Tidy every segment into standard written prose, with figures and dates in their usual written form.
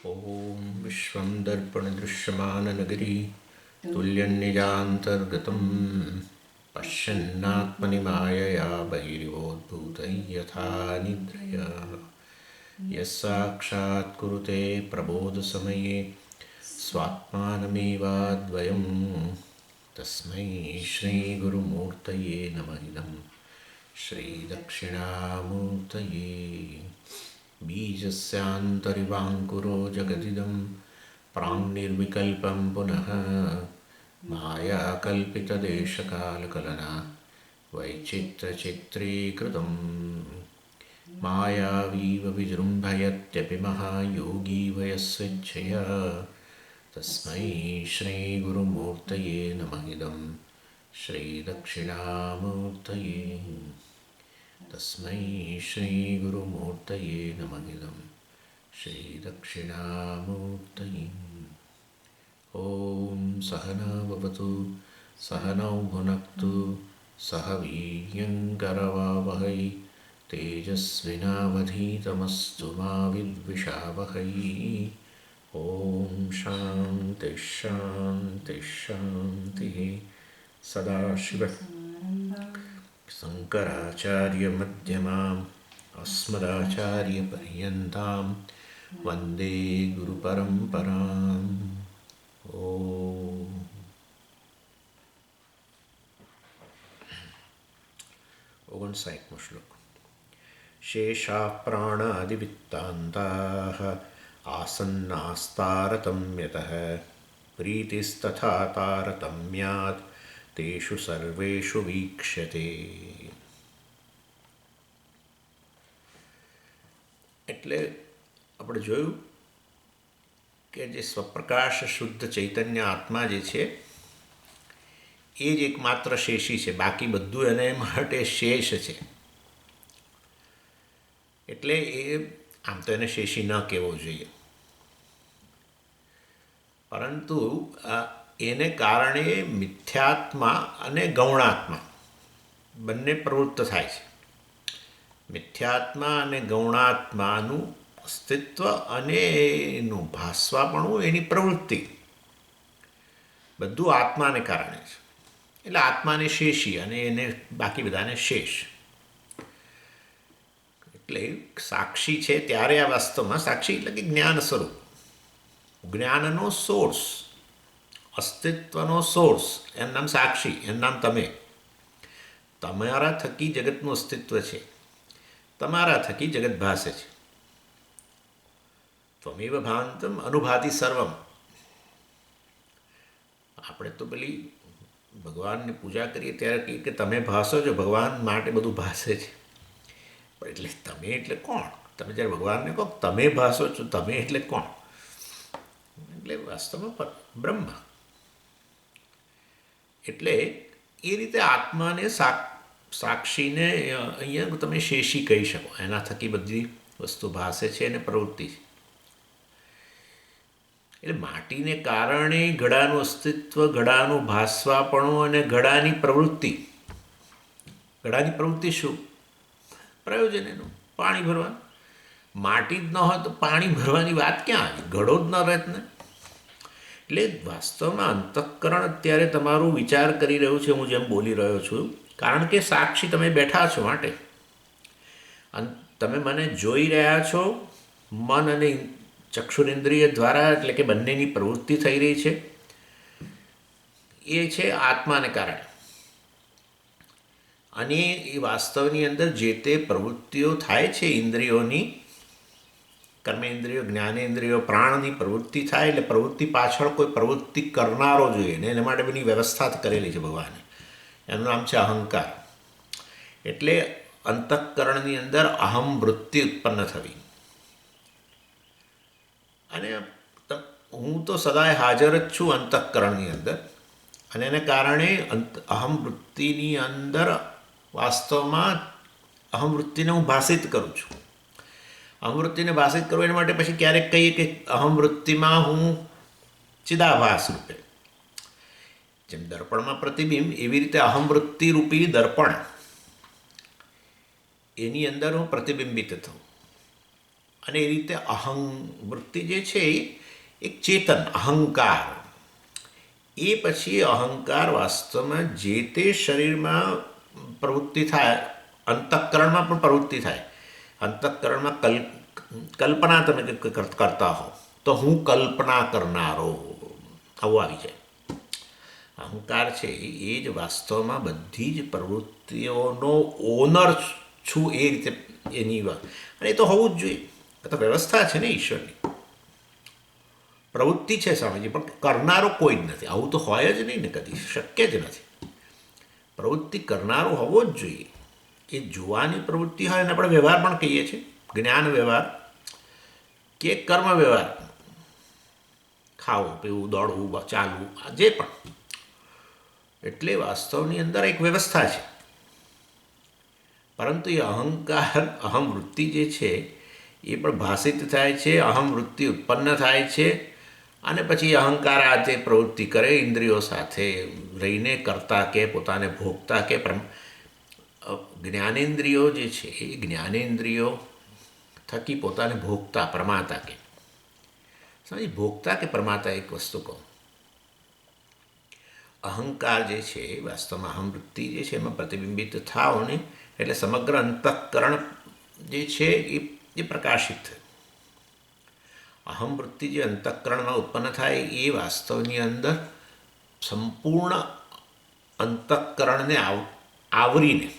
ॐ विश्वं दर्पणदृश्यमाननगरी तुल्यन्निजान्तर्गतं पश्यन्नात्मनि मायया बहिरिवोद्भूतं यथा निद्रया यः साक्षात् कुरुते प्रबोधसमये स्वात्मानमेवाद्वयं तस्मै श्रीगुरुमूर्तये नमः इदं श्रीदक्षिणामूर्तये बीजस्यान्तरिवाङ्कुरो जगदिदं प्राङ्निर्विकल्पं पुनः मायाकल्पितदेशकालकलना वैचित्रचित्रीकृतं मायावीव विजृम्भयत्यपि महायोगी वयस्वेच्छया तस्मै श्रीगुरुमूर्तये नमः इदं श्रीदक्षिणामूर्तये तस्मै श्रीगुरुमूर्तये नमः इदं श्रीदक्षिणामूर्तये ॐ सहना भवतु सहनौ भुनक्तु सह वीर्यङ्करवावहै तेजस्विनावधीतमस्तु मा विद्विषावहै ॐ शान्तिः शान्तिः शान्तिः सदाशिवः शङ्कराचार्यमध्यमाम् अस्मदाचार्यपर्यन्तां वन्दे गुरुपरम्पराम् ॐ 59मो श्लोक शेषाः प्राणादिवित्तान्ताः आसन्नास्तारतम्यतः प्रीतिस्तथा तारतम्यात् तेषु सर्वेषु वीक्ष्यते. એટલે આપણે જોયું કે જે સ્વપ્રકાશ શુદ્ધ ચૈતન્ય આત્મા જે છે એ જ એકમાત્ર શેષી છે, બાકી બધું એને માટે શેષ છે. એટલે એ આમ તો એને શેષી ન કહેવો જોઈએ, પરંતુ એને કારણે મિથ્યાત્મા અને ગૌણાત્મા બંને પ્રવૃત્ત થાય છે. મિથ્યાત્મા અને ગૌણાત્માનું અસ્તિત્વ અને એનું ભાસવાપણું, એની પ્રવૃત્તિ બધું આત્માને કારણે છે. એટલે આત્માને શેષી અને એને બાકી બધાને શેષ. એટલે સાક્ષી છે ત્યારે આ વાસ્તવમાં સાક્ષી એટલે કે જ્ઞાન સ્વરૂપ, જ્ઞાનનો સોર્સ, અસ્તિત્વનો સોર્સ, એમ નામ સાક્ષી, એમ નામ તમે. તમારા થકી જગતનું અસ્તિત્વ છે, તમારા થકી જગત ભાસે છે. ત્વમેવ ભાંતમ અનુભાતિ સર્વમ. આપણે તો પેલી ભગવાનની પૂજા કરીએ ત્યારે કહીએ કે તમે ભાસો છો, ભગવાન માટે બધું ભાસે છે. પણ એટલે તમે એટલે કોણ? તમે જ્યારે ભગવાનને કહો તમે ભાસો છો, તમે એટલે કોણ? એટલે વાસ્તવમાં બ્રહ્મ. એટલે એ રીતે આત્માને સાક્ષીને અહીંયા તમે શેષી કહી શકો. એના થકી બધી વસ્તુ ભાસે છે અને પ્રવૃત્તિ છે. એટલે માટીને કારણે ઘડાનું અસ્તિત્વ, ઘડાનું ભાસવાપણું અને ઘડાની પ્રવૃત્તિ. ઘડાની પ્રવૃત્તિ શું? પ્રયોજન એનું પાણી ભરવાનું. માટી જ ન હોય તો પાણી ભરવાની વાત ક્યાં આવી? ઘડો જ ન રહેત ને. એટલે વાસ્તવમાં અંતઃકરણ અત્યારે તમારું વિચાર કરી રહ્યું છે, હું જેમ બોલી રહ્યો છું, કારણ કે સાક્ષી તમે બેઠા છો માટે. તમે મને જોઈ રહ્યા છો મન અને ચક્ષુરેન્દ્રિય દ્વારા, એટલે કે બંનેની પ્રવૃત્તિ થઈ રહી છે. એ છે આત્માને કારણે. અને એ વાસ્તવની અંદર જે તે પ્રવૃત્તિઓ થાય છે ઇન્દ્રિયોની, કર્મેન્દ્રિયો, જ્ઞાનેન્દ્રિયો, પ્રાણની પ્રવૃત્તિ થાય. એટલે પ્રવૃત્તિ પાછળ કોઈ પ્રવૃત્તિ કરનારો જોઈએ ને, એના માટે બધી વ્યવસ્થા કરેલી છે ભગવાને. એનું નામ છે અહંકાર. એટલે અંતઃકરણની અંદર અહમ વૃત્તિ ઉત્પન્ન થવી. અને હું તો સદાય હાજર જ છું અંતઃકરણની અંદર, અને એને કારણે અહમ વૃત્તિની અંદર વાસ્તવમાં અહમ વૃત્તિને હું ભાષિત કરું છું. અહમવૃત્તિને ભાષિત કરવું એના માટે પછી ક્યારેક કહીએ કે અહમવૃત્તિમાં હું ચિદાભાસ રૂપે, જેમ દર્પણમાં પ્રતિબિંબ, એવી રીતે અહમવૃત્તિ રૂપી દર્પણ, એની અંદર હું પ્રતિબિંબિત થઉં. અને એ રીતે અહં વૃત્તિ જે છે એ એક ચેતન અહંકાર, એ પછી અહંકાર વાસ્તવમાં જે તે શરીરમાં પ્રવૃત્તિ થાય, અંતઃકરણમાં પણ પ્રવૃત્તિ થાય. અંતઃકરણમાં કલ્પના તમે કરતા હો તો હું કલ્પના કરનારો આવું આવી જાય. અહંકાર છે એ જ વાસ્તવમાં બધી જ પ્રવૃત્તિઓનો ઓનર છું, એ રીતે એની વાત. અને એ તો હોવું જ જોઈએ, એ તો વ્યવસ્થા છે ને ઈશ્વરની. પ્રવૃત્તિ છે સ્વામીજી, પણ કરનારો કોઈ જ નથી. આવું તો હોય જ નહીં ને, કદી શક્ય જ નથી. પ્રવૃત્તિ કરનારો હોવો જ જોઈએ. એ જોવાની પ્રવૃત્તિ હોય, એને આપણે વ્યવહાર પણ કહીએ છીએ, જ્ઞાન વ્યવહાર કે કર્મ વ્યવહાર, ખાવું પીવું દોડવું ચાલવું જે પણ. એટલે વાસ્તવની અંદર એક વ્યવસ્થા છે. પરંતુ એ અહંકાર અહમ વૃત્તિ જે છે એ પણ ભાષિત થાય છે, અહમ વૃત્તિ ઉત્પન્ન થાય છે, અને પછી અહંકાર આ તે પ્રવૃત્તિ કરે ઇન્દ્રિયો સાથે રહીને, કરતા કે પોતાને ભોગતા કે જ્ઞાનેન્દ્રિયો જે છે એ જ્ઞાનેન્દ્રિયો થકી પોતાને ભોગતા પ્રમાતા કે સમજી. ભોગતા કે પ્રમાતા એક વસ્તુ કહું, અહંકાર જે છે વાસ્તવમાં અહમ વૃત્તિ જે છે એમાં પ્રતિબિંબિત થાવ ને એટલે સમગ્ર અંતઃકરણ જે છે એ પ્રકાશિત થયું. અહમ વૃત્તિ જે અંતઃકરણમાં ઉત્પન્ન થાય એ વાસ્તવની અંદર સંપૂર્ણ અંતઃકરણને આવરીને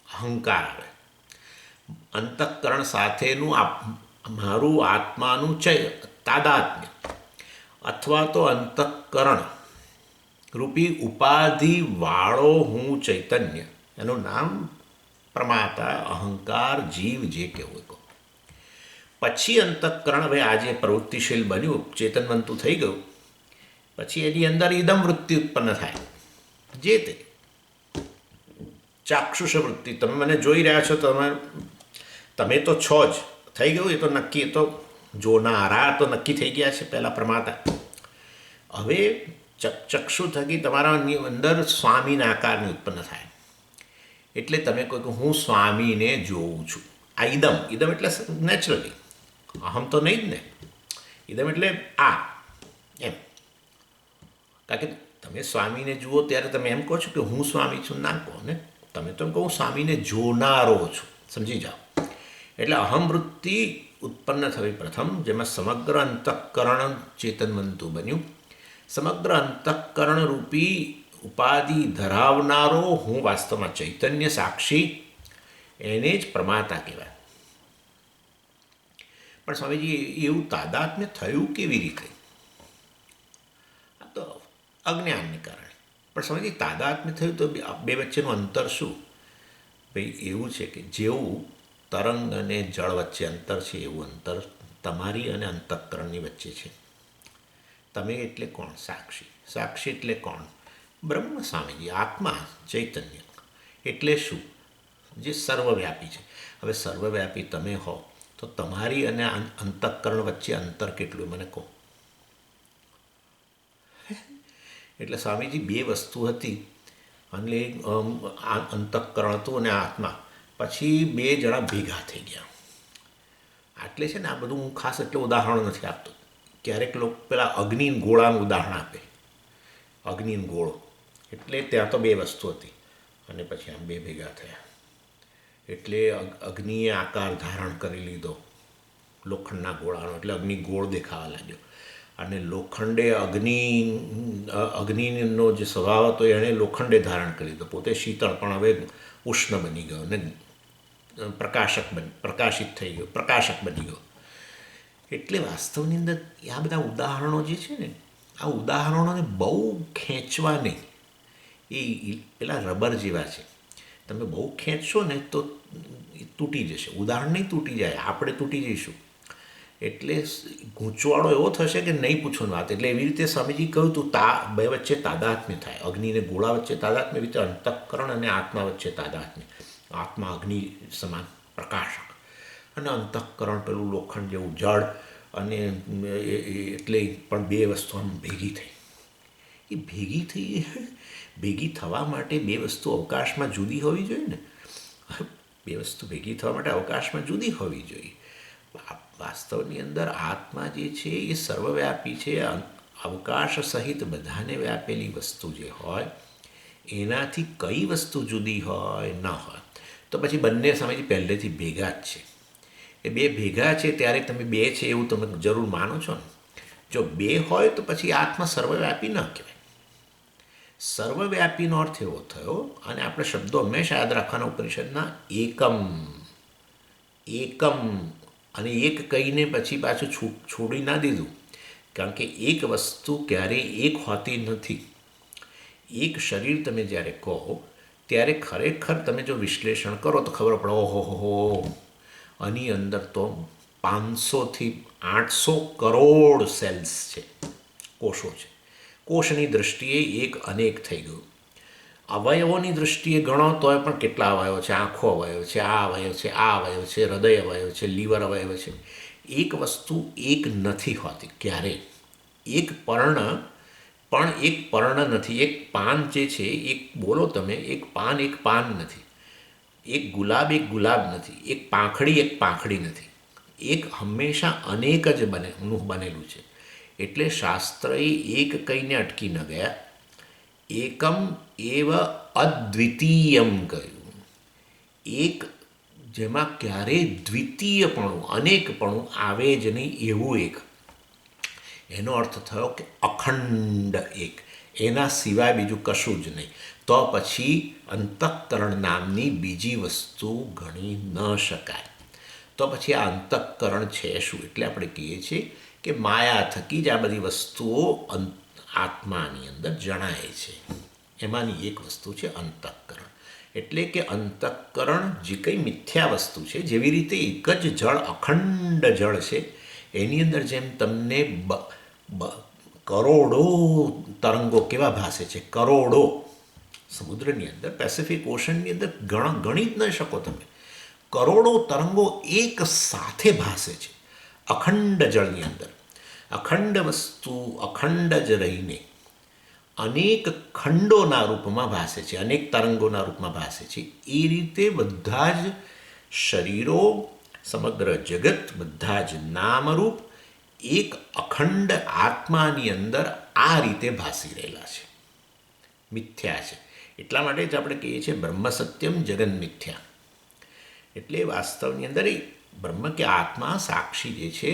અહંકાર આવે. અંતઃકરણ સાથેનું મારું આત્માનું તાદાત્મ્ય, અથવા તો અંતઃકરણ રૂપી ઉપાધિ વાળો હું ચૈતન્ય, એનું નામ પ્રમાતા અહંકાર જીવ જે કહેવું કહો. પછી અંતઃકરણ હવે આજે પ્રવૃત્તિશીલ બન્યું, ચેતન બનતું થઈ ગયું, પછી એની અંદર ઇદમ વૃત્તિ ઉત્પન્ન થાય. જે તે ચાક્ષુષ વૃત્તિ, તમે મને જોઈ રહ્યા છો, તમે તો છો જ, થઈ ગયું એ તો નક્કી. એ તો જોનારા તો નક્કી થઈ ગયા છે પહેલાં પ્રમાતા. હવે ચક્ષુ થકી તમારાની અંદર સ્વામીના આકારની ઉત્પન્ન થાય. એટલે તમે કહો કે હું સ્વામીને જોઉં છું. આ ઇદમ એટલે નેચરલી, અહમ તો નહીં જ ને. ઇદમ એટલે આ એમ. કારણ કે તમે સ્વામીને જુઓ ત્યારે તમે એમ કહો છો કે હું સ્વામી છું, ના કહો ને. તમે તો એમ કહો હું સ્વામીને જોનારો છું, સમજી જાઓ. એટલે અહમ વૃત્તિ ઉત્પન્ન થવી પ્રથમ, જેમાં સમગ્ર અંતઃકરણ ચેતનવંતું બન્યું. સમગ્ર અંતઃકરણ રૂપી ઉપાધિ ધરાવનારો હું વાસ્તવમાં ચૈતન્ય સાક્ષી, એને જ પ્રમાતા કહેવાય. પણ સ્વામીજી એવું તાદાત્મ્ય થયું કેવી રીતે? આ તો અજ્ઞાનને કારણે. પણ સ્વામીજી તાદાત્મ્ય થયું તો બે વચ્ચેનું અંતર શું? ભાઈ એવું છે કે જેવું તરંગ અને જળ વચ્ચે અંતર છે, એવું અંતર તમારી અને અંતઃકરણની વચ્ચે છે. તમે એટલે કોણ? સાક્ષી. સાક્ષી એટલે કોણ? બ્રહ્મ સ્વામીજી, આત્મા ચૈતન્ય. એટલે શું? જે સર્વવ્યાપી છે. હવે સર્વવ્યાપી તમે હો તો તમારી અને અંતઃકરણ વચ્ચે અંતર કેટલું મને કહો. એટલે સ્વામીજી બે વસ્તુ હતી, અને અંતઃકરણ હતું અને આત્મા. પછી બે જણા ભેગા થઈ ગયા. આટલે છે ને આ બધું હું ખાસ એટલે ઉદાહરણ નથી આપતો. ક્યારેક લોકો પેલા અગ્નિ ગોળાનું ઉદાહરણ આપે. અગ્નિ ગોળો એટલે ત્યાં તો બે વસ્તુ હતી, અને પછી આમ બે ભેગા થયા. એટલે અગ્નિએ આકાર ધારણ કરી લીધો લોખંડના ગોળાનો, એટલે અગ્નિ ગોળ દેખાવા લાગ્યો. અને લોખંડે અગ્નિનો જે સ્વભાવ હતો એણે લોખંડે ધારણ કરી લીધો. પોતે શીતળ પણ હવે ઉષ્ણ બની ગયો અને પ્રકાશિત થઈ ગયો, પ્રકાશક બની ગયો. એટલે વાસ્તવની અંદર આ બધા ઉદાહરણો જે છે ને, આ ઉદાહરણોને બહુ ખેંચવા નહીં. એ પેલા રબર જેવા છે, તમે બહુ ખેંચશો ને તો તૂટી જશે. ઉદાહરણ નહીં તૂટી જાય, આપણે તૂટી જઈશું. એટલે ગૂંચવાડો એવો થશે કે નહીં પૂછવાની વાત. એટલે એવી રીતે સ્વામીજી કહ્યું તું બે વચ્ચે તાદાત્મ્ય થાય. અગ્નિ અને ગોળા વચ્ચે તાદાત્મ્ય, એવી રીતે અંતઃકરણ અને આત્મા વચ્ચે તાદાત્મ્ય. આત્મા અગ્નિ સમાન પ્રકાશક, અને અંતઃકરણ પેલું લોખંડ જેવું જળ. અને એટલે પણ બે વસ્તુ આમ ભેગી થઈ. એ ભેગી થવા માટે બે વસ્તુ અવકાશમાં જુદી હોવી જોઈએ ને. બે વસ્તુ ભેગી થવા માટે અવકાશમાં જુદી હોવી જોઈએ. વાસ્તવની અંદર આત્મા જે છે એ સર્વવ્યાપી છે. અવકાશ સહિત બધાને વ્યાપેલી વસ્તુ જે હોય એનાથી કઈ વસ્તુ જુદી હોય ન હોય તો પછી બંને સમયથી પહેલેથી ભેગા જ છે. એ બે ભેગા છે ત્યારે તમે બે છે એવું તમે જરૂર માનો છો ને. જો બે હોય તો પછી આત્મા સર્વવ્યાપી ન કહેવાય. સર્વવ્યાપીનો અર્થ એવો થયો, અને આપણે શબ્દો હંમેશા યાદ રાખવાના ઉપનિષદના, એકમ. એકમ અને એક કહીને પછી પાછું છોડી ના દીધું, કારણ કે એક વસ્તુ ક્યારેય એક હોતી નથી. એક શરીર તમે જ્યારે કહો ત્યારે ખરેખર તમે જો વિશ્લેષણ કરો તો ખબર પડે, ઓહો, આની અંદર તો 500થી 800 કરોડ સેલ્સ છે, કોષો છે. કોષની દૃષ્ટિએ એક અનેક થઈ ગયું. અવયવોની દૃષ્ટિએ ગણો તોય પણ કેટલા અવયવ છે. આંખો અવયવ છે, આ અવયવ છે, આ અવયવ છે, હૃદય અવયવ છે, લીવર અવયવ છે. એક વસ્તુ એક નથી હોતી ક્યારેય. એક પર્ણ પણ એક પર્ણ નથી. એક પાન જે છે, એક બોલો તમે, એક પાન નથી. એક ગુલાબ નથી. એક પાંખડી નથી. એક હંમેશા અનેક જ બનેલું છે. એટલે શાસ્ત્રએ એક કહીને અટકી ન ગયા, એકમ એવ અદ્વિતીયમ કહ્યું. એક જેમાં ક્યારેય દ્વિતીયપણું, અનેકપણું આવે જ નહીં એવું એક. એનો અર્થ થયો કે અખંડ એક, એના સિવાય બીજું કશું જ નહીં. તો પછી અંતઃકરણ નામની બીજી વસ્તુ ગણી ન શકાય. તો પછી આ અંતઃકરણ છે શું? એટલે આપણે કહીએ છીએ કે માયા થકી જ આ બધી વસ્તુઓ આત્માની અંદર જણાય છે. એમાંની એક વસ્તુ છે અંતઃકરણ. એટલે કે અંતઃકરણ જે કંઈ મિથ્યા વસ્તુ છે, જેવી રીતે એક જ જળ, અખંડ જળ છે, એની અંદર જેમ તમને કરોડો તરંગો કેવા ભાસે છે, કરોડો. સમુદ્રની અંદર, પેસિફિક ઓશનની અંદર ગણી જ ન શકો તમે. કરોડો તરંગો એક સાથે ભાસે છે અખંડ જળની અંદર. અખંડ વસ્તુ અખંડ જ રહીને અનેક ખંડોના રૂપમાં ભાસે છે, અનેક તરંગોના રૂપમાં ભાસે છે. એ રીતે બધા જ શરીરો, સમગ્ર જગત, બધા જ નામરૂપ એક અખંડ આત્માની અંદર આ રીતે ભાસી રહેલા છે, મિથ્યા છે. એટલા માટે જ આપણે કહીએ છીએ બ્રહ્મ સત્યમ જગન મિથ્યા. એટલે વાસ્તવની અંદર એ બ્રહ્મ કે આત્મા સાક્ષી જે છે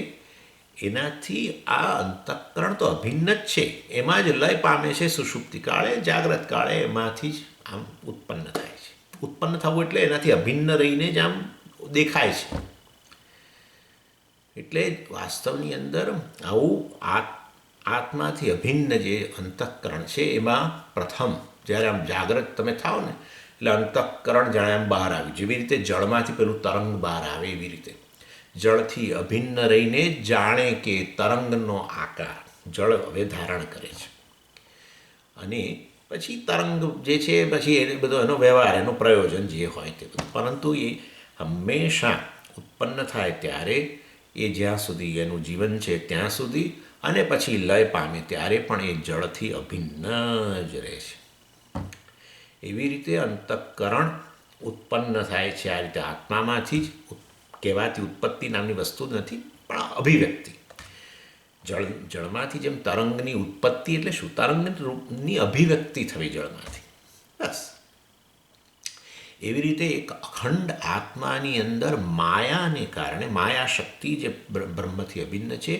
એનાથી આ અંતઃકરણ તો અભિન્ન જ છે. એમાં જ લય પામે છે સુષુપ્તિ કાળે, જાગ્રત કાળે એમાંથી જ આમ ઉત્પન્ન થાય છે. ઉત્પન્ન થવું એટલે એનાથી અભિન્ન રહીને જ આમ દેખાય છે. એટલે વાસ્તવની અંદર આવું આત્માથી અભિન્ન જે અંતઃકરણ છે એમાં પ્રથમ જ્યારે આમ જાગ્રત તમે થાવ ને એટલે અંતઃકરણ જાણે આમ બહાર આવ્યું. જેવી રીતે જળમાંથી પેલું તરંગ બહાર આવે એવી રીતે જળથી અભિન્ન રહીને જાણે કે તરંગનો આકાર જળ હવે ધારણ કરે છે. અને પછી તરંગ જે છે પછી એ બધો એનો વ્યવહાર, એનો પ્રયોજન જે હોય તે બધું. પરંતુ એ હંમેશા ઉત્પન્ન થાય ત્યારે એ જ્યાં સુધી એનું જીવન છે ત્યાં સુધી, અને પછી લય પામે ત્યારે પણ એ જળથી અભિન્ન જ રહે છે. એવી રીતે અંતઃકરણ ઉત્પન્ન થાય છે આ રીતે આત્મામાંથી જ. કહેવાતી ઉત્પત્તિ નામની વસ્તુ નથી, પણ અભિવ્યક્તિ. જળમાંથી જેમ તરંગની ઉત્પત્તિ એટલે શું? તરંગની અભિવ્યક્તિ થવી જળમાંથી, બસ. એવી રીતે એક અખંડ આત્માની અંદર માયાને કારણે, માયા શક્તિ જે બ્રહ્મથી અભિન્ન છે,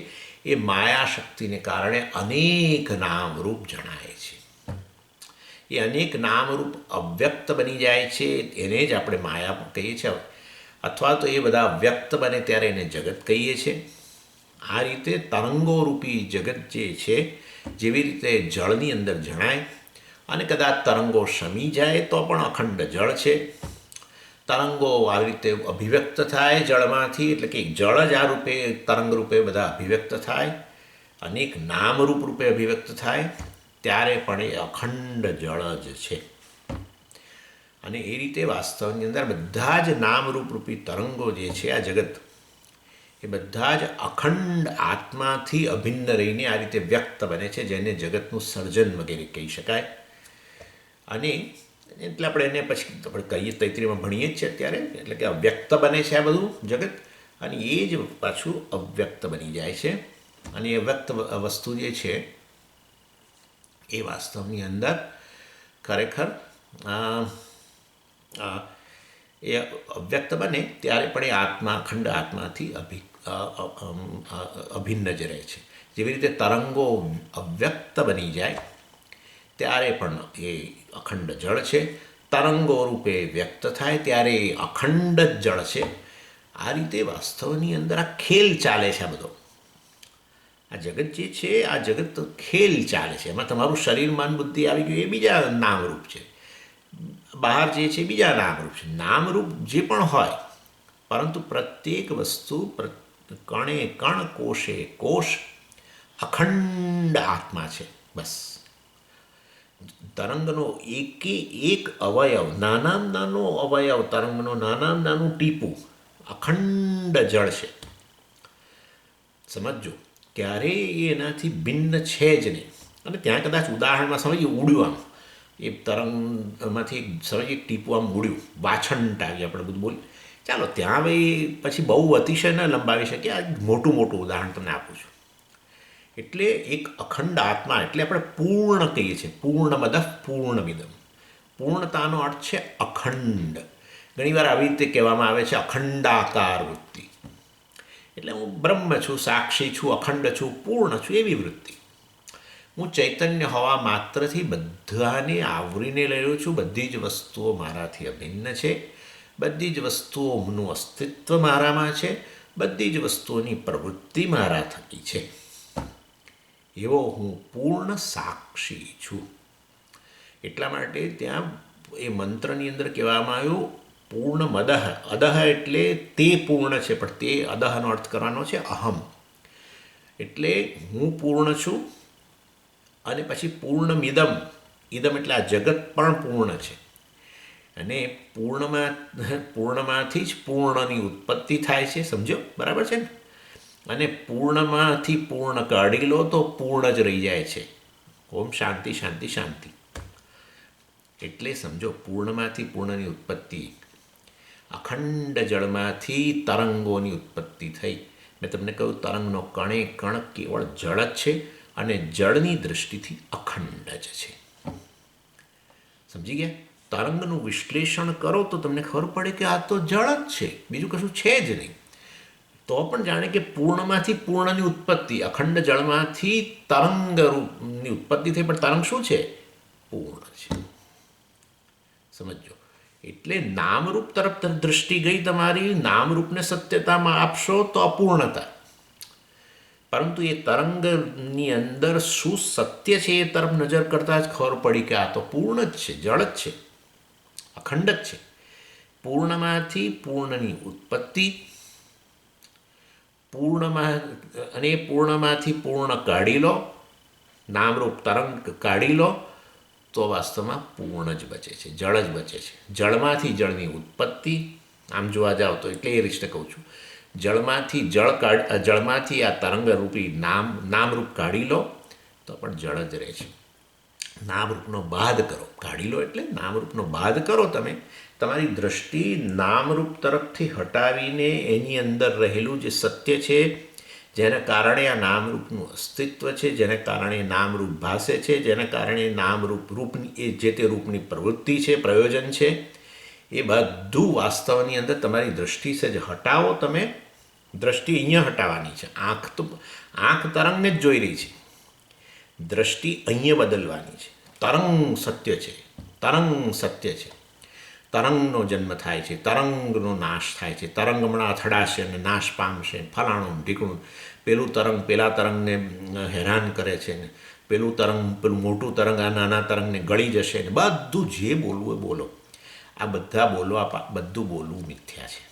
એ માયા શક્તિને કારણે અનેક નામરૂપ જણાય છે. એ અનેક નામરૂપ અવ્યક્ત બની જાય છે, એને જ આપણે માયા કહીએ છીએ. અથવા તો એ બધા વ્યક્ત બને ત્યારે એને જગત કહીએ છીએ. આ રીતે તરંગોરૂપી જગત જે છે, જેવી રીતે જળની અંદર જણાય, અને કદાચ તરંગો શમી જાય તો પણ અખંડ જળ છે. તરંગો આવી રીતે અભિવ્યક્ત થાય જળમાંથી, એટલે કે જળ જ આ રૂપે તરંગ રૂપે બધા અભિવ્યક્ત થાય, અનેક નામરૂપ રૂપે અભિવ્યક્ત થાય, ત્યારે પણ એ અખંડ જળ જ છે. અને એ રીતે વાસ્તવની અંદર બધા જ નામરૂપ રૂપી તરંગો જે છે આ જગત, એ બધા જ અખંડ આત્માથી અભિન્ન રહીને આ રીતે વ્યક્ત બને છે, જેને જગતનું સર્જન વગેરે કહી શકાય. અને એટલે આપણે એને પછી આપણે કહીએ, તૈત્રીમાં ભણીએ જ છે અત્યારે, એટલે કે અવ્યક્ત બને છે આ બધું જગત. અને એ જ પાછું અવ્યક્ત બની જાય છે. અને એ વ્યક્ત વસ્તુ જે છે એ વાસ્તવની અંદર ખરેખર એ અવ્યક્ત બને ત્યારે પણ એ આત્મા અખંડ આત્માથી અભિન્ન જ રહે છે. જેવી રીતે તરંગો અવ્યક્ત બની જાય ત્યારે પણ એ અખંડ જળ છે. તરંગો રૂપે વ્યક્ત થાય ત્યારે એ અખંડ જ જળ છે. આ રીતે વાસ્તવની અંદર આ ખેલ ચાલે છે. આ બધો આ જગત જે છે આ જગત ખેલ ચાલે છે. એમાં તમારું શરીર મન બુદ્ધિ આવી ગયું એ બીજા નામરૂપ છે. બહાર જે છે બીજા નામરૂપ છે. નામરૂપ જે પણ હોય પરંતુ પ્રત્યેક વસ્તુ કણે કણ કોષે કોષ અખંડ આત્મા છે. બસ તરંગનો એકે એક અવયવ નાનામાં નાનો અવયવ તરંગનો નાનામાં નાનું ટીપું અખંડ જળ છે. સમજો ક્યારેય એનાથી ભિન્ન છે જ નહીં. અને ત્યાં કદાચ ઉદાહરણમાં સમજીએ ઉડ્યું આમ એ તરંગમાંથી સમજીએ એક ટીપું આમ ઉડ્યું વાછંટ આવી આપણે બધું બોલીએ ચાલો ત્યાં ભાઈ પછી બહુ અતિશય ન લંબાવી શકીએ. આ મોટું ઉદાહરણ તમને આપું છું. એટલે એક અખંડ આત્મા એટલે આપણે પૂર્ણ કહીએ છીએ. પૂર્ણમદ પૂર્ણમિદમ. પૂર્ણતાનો અર્થ છે અખંડ. ઘણીવાર આવી રીતે કહેવામાં આવે છે અખંડાકાર વૃત્તિ. એટલે હું બ્રહ્મ છું, સાક્ષી છું, અખંડ છું, પૂર્ણ છું એવી વૃત્તિ. હું ચૈતન્ય હોવા માત્રથી બધાને આવરીને રહ્યો છું. બધી જ વસ્તુઓ મારાથી અભિન્ન છે. બધી જ વસ્તુઓનું અસ્તિત્વ મારામાં છે. બધી જ વસ્તુઓની પ્રવૃત્તિ મારા થકી છે. એવો હું પૂર્ણ સાક્ષી છું. એટલા માટે ત્યાં એ મંત્રની અંદર કહેવામાં આવ્યું પૂર્ણ મદહ. અદહ એટલે તે પૂર્ણ છે પણ તે અદહનો અર્થ કરવાનો છે અહમ. એટલે હું પૂર્ણ છું અને પછી પૂર્ણમિદમ. ઇદમ એટલે આ જગત પણ પૂર્ણ છે. અને પૂર્ણમાંથી જ પૂર્ણની ઉત્પત્તિ થાય છે. સમજો બરાબર છે ને. અને પૂર્ણમાંથી પૂર્ણ કાઢી લો તો પૂર્ણ જ રહી જાય છે. ઓમ શાંતિ શાંતિ શાંતિ. એટલે સમજો પૂર્ણમાંથી પૂર્ણની ઉત્પત્તિ. અખંડ જળમાંથી તરંગોની ઉત્પત્તિ થઈ. મેં તમને કહ્યું તરંગનો કણે કણ કેવળ જળ જ છે અને જળની દૃષ્ટિથી અખંડ જ છે. સમજી ગયા. તરંગનું વિશ્લેષણ કરો તો તમને ખબર પડે કે આ તો જળ જ છે, બીજું કશું છે જ નહીં. તો પણ જાણે કે પૂર્ણમાંથી પૂર્ણની ઉત્પત્તિ. અખંડ જળમાંથી તરંગ રૂપની ઉત્પત્તિ થઈ પણ તરંગ શું છે? પૂર્ણ છે. સમજો. એટલે નામરૂપ તરફ દૃષ્ટિ ગઈ તમારી. નામરૂપને સત્યતામાં આપશો તો અપૂર્ણતા. પરંતુ એ તરંગની અંદર શું સત્ય છે એ તરફ નજર કરતાં જ ખબર પડી કે આ તો પૂર્ણ જ છે, જળ જ છે, અખંડ જ છે. પૂર્ણમાંથી પૂર્ણની ઉત્પત્તિ. પૂર્ણમાંથી પૂર્ણ કાઢી લો, નામરૂપ તરંગ કાઢી લો તો વાસ્તવમાં પૂર્ણ જ બચે છે, જળ જ બચે છે. જળમાંથી જળની ઉત્પત્તિ. આમ જોવા જાઓ તો એટલે એ રીતે કહું છું જળમાંથી આ તરંગરૂપી નામરૂપ કાઢી લો તો પણ જળ જ રહે છે. નામરૂપનો બાદ કરો. કાઢી લો એટલે નામરૂપનો બાદ કરો. તમે તમારી દૃષ્ટિ નામરૂપ તરફથી હટાવીને એની અંદર રહેલું જે સત્ય છે, જેને કારણે આ નામરૂપનું અસ્તિત્વ છે, જેને કારણે નામરૂપ ભાસે છે, જેને કારણે રૂપની એ જે તે રૂપની પ્રવૃત્તિ છે, પ્રયોજન છે, એ બધું વાસ્તવની અંદર તમારી દૃષ્ટિ છે જે હટાવો. તમે દૃષ્ટિ અહીંયા હટાવવાની છે. આંખ તરંગને જ જોઈ રહી છે. દૃષ્ટિ અહીંયા બદલવાની છે. તરંગ સત્ય છે, તરંગ સત્ય છે. તરંગનો જન્મ થાય છે, તરંગનો નાશ થાય છે. તરંગ હમણાં અથડાશે અને નાશ પામશે, ફલાણું ઢીકણું. પેલું તરંગ પેલા તરંગને હેરાન કરે છે ને પેલું મોટું તરંગ આ નાના તરંગને ગળી જશે ને બધું જે બોલવું એ બોલો. આ બધું બોલવું મિથ્યા છે.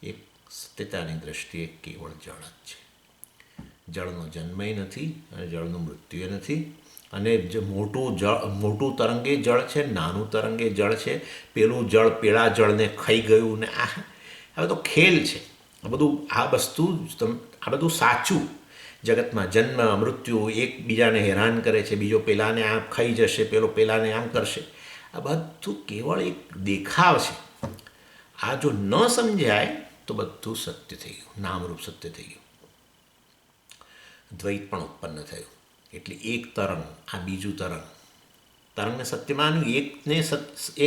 એક સત્યતાની દ્રષ્ટિએ કેવળ જળ જ છે. જળનો જન્મય નથી અને જળનું મૃત્યુએ નથી. અને જે મોટું તરંગે જળ છે, નાનું તરંગે જળ છે. પેલું જળ પેલા જળને ખાઈ ગયું ને આ બધો ખેલ છે. આ બધું સાચું. જગતમાં જન્મ મૃત્યુ એકબીજાને હેરાન કરે છે. બીજો પેલાને આમ ખાઈ જશે, પેલો પેલાને આમ કરશે. આ બધું કેવળ એક દેખાવ છે. આ જો ન સમજાય તો બધું સત્ય થઈ ગયું, નામરૂપ સત્ય થઈ ગયું. દ્વૈત પણ ઉત્પન્ન થયું. એટલે એક તરંગ, આ બીજું તરંગ. તરંગને સત્ય માન્યું,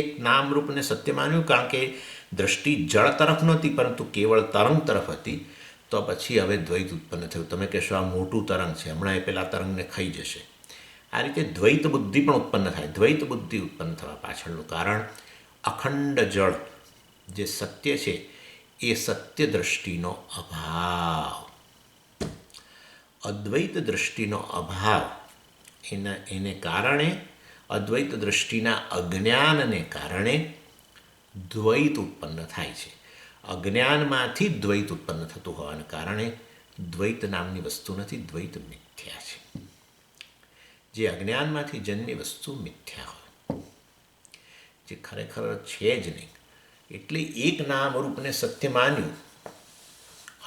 એક નામરૂપને સત્ય માન્યું, કારણ કે દૃષ્ટિ જળ તરફ નહોતી પરંતુ કેવળ તરંગ તરફ હતી. તો પછી હવે દ્વૈત ઉત્પન્ન થયું. તમે કહેશો આ મોટું તરંગ છે, હમણાં એ પેલા તરંગને ખાઈ જશે. આ રીતે દ્વૈત બુદ્ધિ પણ ઉત્પન્ન થાય. દ્વૈત બુદ્ધિ ઉત્પન્ન થવા પાછળનું કારણ અખંડ જળ જે સત્ય છે એ સત્ય દૃષ્ટિનો અભાવ, અદ્વૈત દૃષ્ટિનો અભાવ. એને કારણે, અદ્વૈત દૃષ્ટિના અજ્ઞાનને કારણે દ્વૈત ઉત્પન્ન થાય છે. અજ્ઞાનમાંથી દ્વૈત ઉત્પન્ન થતું હોવાને કારણે દ્વૈત નામની વસ્તુ નથી, દ્વૈત મિથ્યા છે. જે અજ્ઞાનમાંથી જન્મી વસ્તુ મિથ્યા હોય, જે ખરેખર છે જ નહીં. એટલે એક નામરૂપને સત્ય માન્યું,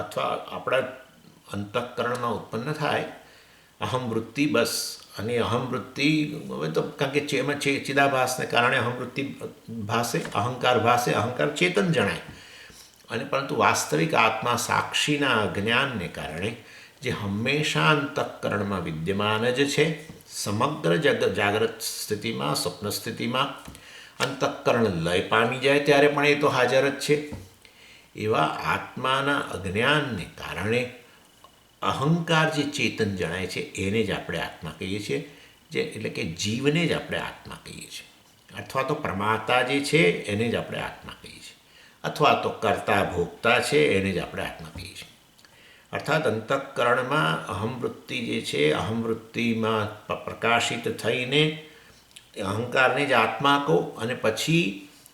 અથવા આપણા અંતઃકરણમાં ઉત્પન્ન થાય અહમવૃત્તિ, બસ. અને અહમવૃત્તિ હવે તો કારણ કે એમાં ચિદાભાસને કારણે અહમવૃત્તિ ભાસે, અહંકાર ભાસે, અહંકાર ચેતન જણાય. અને પરંતુ વાસ્તવિક આત્મા સાક્ષીના અજ્ઞાનને કારણે જે હંમેશા અંતઃકરણમાં વિદ્યમાન જ છે, સમગ્ર જાગ્રત સ્થિતિમાં, સ્વપ્ન સ્થિતિમાં અંતઃકરણ લય પામી જાય ત્યારે પણ એ તો હાજર જ છે. એવા આત્માના અજ્ઞાનને કારણે અહંકાર જે ચેતન જણાય છે એને જ આપણે આત્મા કહીએ છીએ. એટલે કે જીવને જ આપણે આત્મા કહીએ છીએ, અથવા તો પ્રમાતા જે છે એને જ આપણે આત્મા કહીએ છીએ, અથવા તો કર્તા ભોગતા છે એને જ આપણે આત્મા કહીએ છીએ. અર્થાત અંતઃકરણમાં અહમવૃત્તિ જે છે, અહમવૃત્તિમાં પ્રકાશિત થઈને અહંકારને જ આત્મા કહો. અને પછી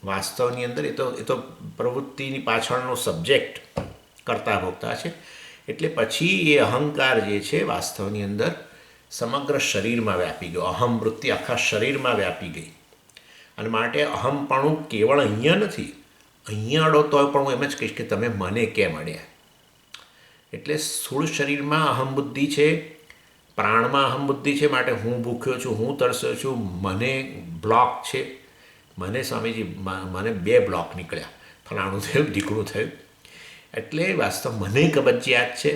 વાસ્તવની અંદર એ તો પ્રવૃત્તિની પાછળનો સબ્જેક્ટ કર્તા ભોગતા છે. એટલે પછી એ અહંકાર જે છે વાસ્તવની અંદર સમગ્ર શરીરમાં વ્યાપી ગયો. અહમવૃત્તિ આખા શરીરમાં વ્યાપી ગઈ. અને માટે અહમપણું કેવળ અહીંયા નથી, અહીંયા અડો તો પણ હું એમ જ કહીશ કે તમે મને કેમ અડ્યા. એટલે સ્થૂળ શરીરમાં અહમબુદ્ધિ છે, પ્રાણમાં અહમબુદ્ધિ છે. માટે હું ભૂખ્યો છું, હું તરસ્યો છું, મને બ્લોક છે. મને સ્વામીજી મને 2 બ્લોક નીકળ્યા, ફલાણું થયું, ઢીકણું થયું. એટલે વાસ્તવ મને કબજિયાત છે,